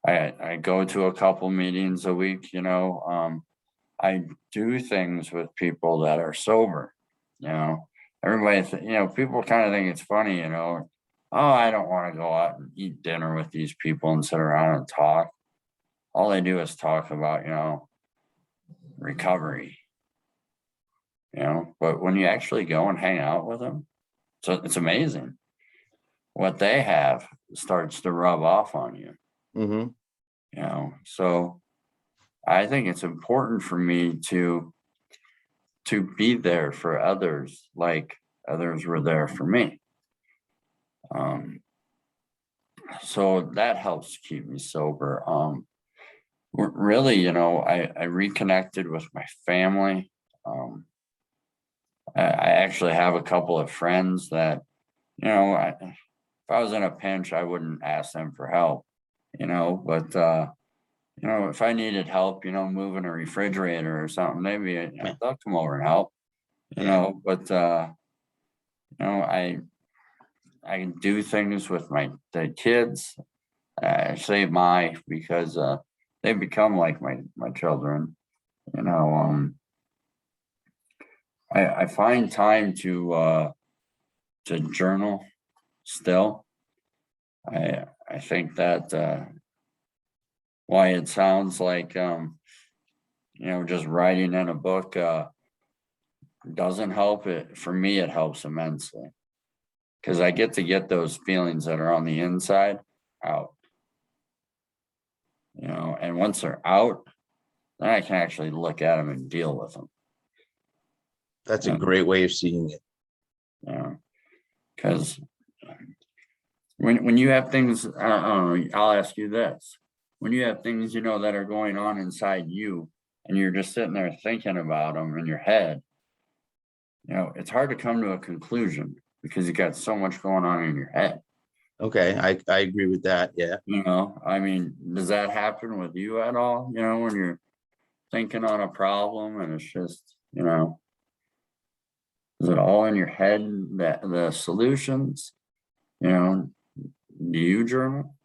I go to a couple meetings a week, I do things with people that are sober, everybody, people kind of think it's funny, oh, I don't want to go out and eat dinner with these people and sit around and talk. All they do is talk about, recovery, but when you actually go and hang out with them, so it's amazing what they have starts to rub off on you. Mm-hmm. So I think it's important for me to be there for others, like others were there for me. So that helps keep me sober. Really, I reconnected with my family. I actually have a couple of friends that, if I was in a pinch, I wouldn't ask them for help, but if I needed help, moving a refrigerator or something, maybe they'll come over and help, but, I can do things with the kids. I say because they become like my children. You know, I find time to journal still. I think that why it sounds like just writing in a book doesn't help it. For me, it helps immensely because I get to get those feelings that are on the inside out. And once they're out, then I can actually look at them and deal with them. That's a great way of seeing it. Because when you have things, I don't know, I'll ask you this. When you have things, that are going on inside you and you're just sitting there thinking about them in your head, it's hard to come to a conclusion because you got so much going on in your head. Okay, I agree with that. Yeah. I mean, does that happen with you at all? When you're thinking on a problem and it's just, is it all in your head, that the solutions? Do you journal?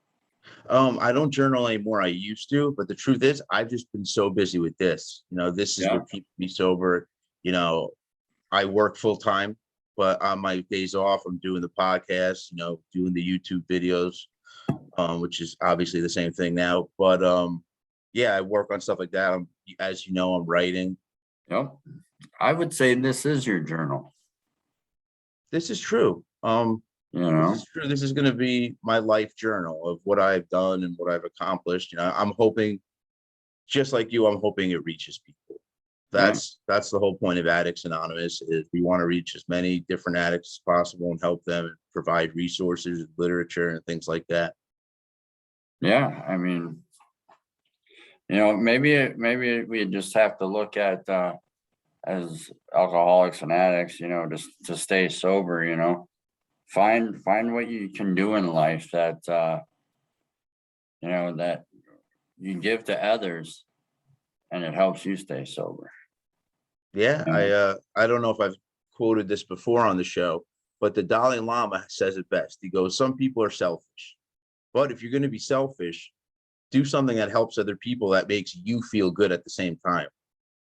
I don't journal anymore. I used to, but the truth is I've just been so busy with this. This is what keeps me sober. I work full time, but on my days off, I'm doing the podcast, doing the YouTube videos, which is obviously the same thing now. But yeah, I work on stuff like that. As you know, I'm writing. Yep. I would say this is your journal. This is true. This is true. This is going to be my life journal of what I've done and what I've accomplished. I'm hoping, just like you, I'm hoping it reaches people. That's the whole point of Addicts Anonymous, is we want to reach as many different addicts as possible and help them and provide resources, literature, and things like that. Yeah, I mean, maybe we just have to look at as alcoholics and addicts, just to stay sober, find what you can do in life that that you give to others and it helps you stay sober. Yeah, I don't know if I've quoted this before on the show, but the Dalai Lama says it best. He goes, some people are selfish, but if you're going to be selfish, do something that helps other people that makes you feel good at the same time.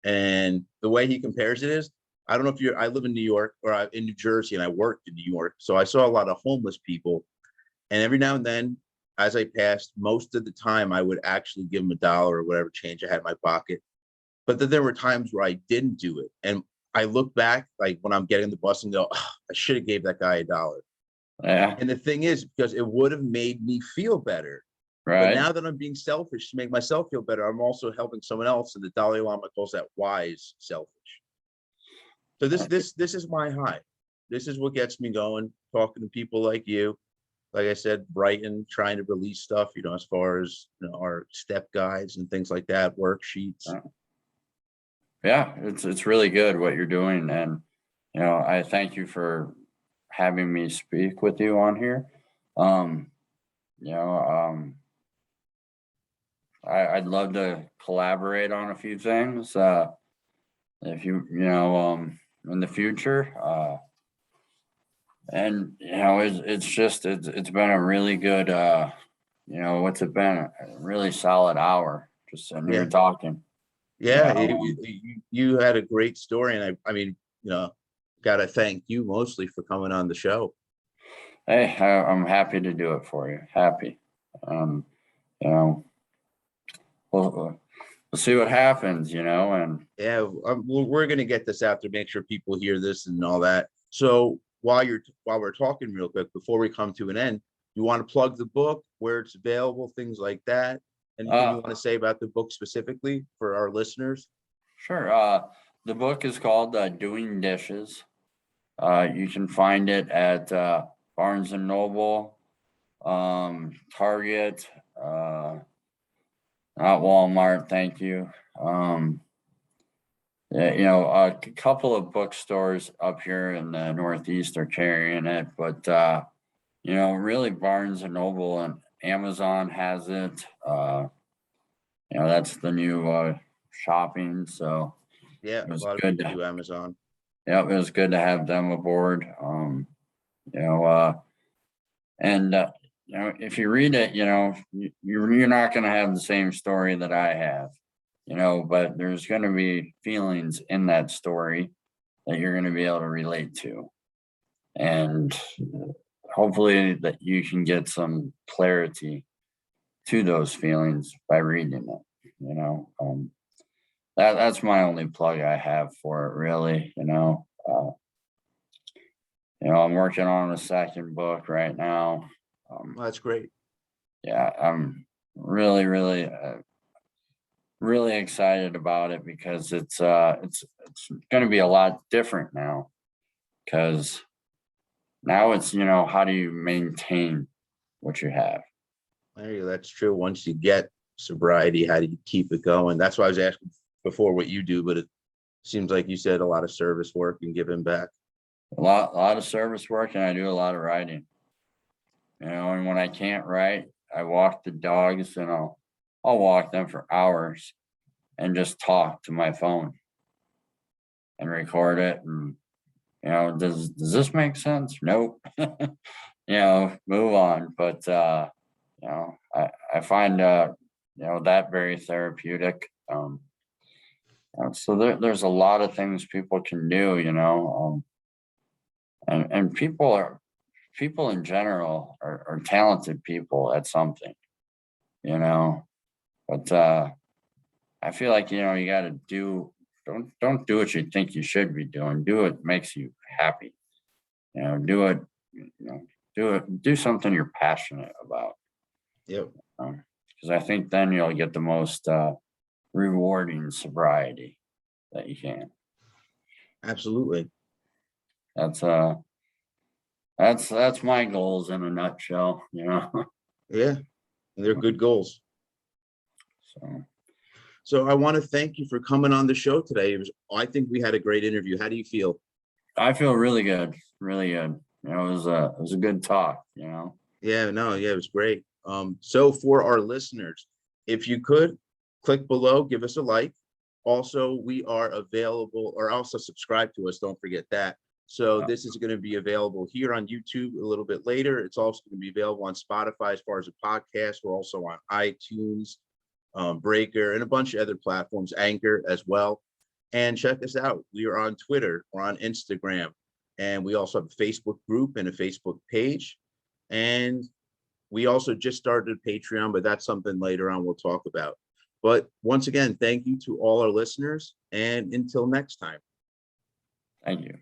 And the way he compares it is, I don't know if I live in New York or in New Jersey, and I worked in New York. So I saw a lot of homeless people. And every now and then, as I passed, most of the time I would actually give them $1 or whatever change I had in my pocket. But then there were times where I didn't do it. And I look back, like when I'm getting the bus, and go, oh, I should have gave that guy $1. Yeah. And the thing is, because it would have made me feel better. Right. But now that I'm being selfish to make myself feel better, I'm also helping someone else. And the Dalai Lama calls that wise selfish. So this is my high. This is what gets me going, talking to people like you. Like I said, writing, trying to release stuff, as far as our step guides and things like that, worksheets. Yeah, it's really good what you're doing. And, I thank you for having me speak with you on here. I'd love to collaborate on a few things. If in the future, and it's been a really good, what's it been? A really solid hour just sitting here talking. Yeah, you had a great story, and I mean, got to thank you mostly for coming on the show. Hey, I'm happy to do it for you. Happy. We'll see what happens, and yeah, we're going to get this out to make sure people hear this and all that. So while we're talking real quick, before we come to an end, you want to plug the book, where it's available, things like that? Anything you want to say about the book specifically for our listeners? Sure. The book is called Doing Dishes. You can find it at Barnes and Noble, Target, not Walmart, thank you. A couple of bookstores up here in the Northeast are carrying it, but really Barnes and Noble and Amazon has it. That's the new shopping. So yeah, a lot of people do Amazon. Yeah, it was good to have them aboard. And, if you read it, you're not going to have the same story that I have, but there's going to be feelings in that story that you're going to be able to relate to. And hopefully that you can get some clarity to those feelings by reading it. That's my only plug I have for it, really. I'm working on a second book right now. Well, that's great. Yeah, I'm really, really, really excited about it because it's going to be a lot different now. Because now it's how do you maintain what you have? That's true. Once you get sobriety, how do you keep it going? That's why I was asking before what you do, but it seems like you said a lot of service work and giving back. A lot of service work, and I do a lot of writing. And when I can't write, I walk the dogs, and I'll walk them for hours and just talk to my phone and record it. And does this make sense? Nope. Move on. But I find that very therapeutic. So there's a lot of things people can do, and people in general are talented people at something, but I feel like, you got to don't do what you think you should be doing. Do what makes you happy. Do something you're passionate about. Yep. Because I think then you'll get the most rewarding sobriety that you can. Absolutely. That's my goals in a nutshell. Yeah, they're good goals. So I want to thank you for coming on the show today. I think we had a great interview. How do you feel? I feel really good, really good. It was a good talk. Yeah, it was great. So for our listeners, if you could click below, give us a like. Also, we are available, or also subscribe to us. Don't forget that. So this is going to be available here on YouTube a little bit later. It's also going to be available on Spotify as far as a podcast. We're also on iTunes, Breaker, and a bunch of other platforms, Anchor as well. And check us out. We are on Twitter, we're on Instagram, and we also have a Facebook group and a Facebook page. And we also just started a Patreon, but that's something later on we'll talk about. But once again, thank you to all our listeners, and until next time. Thank you.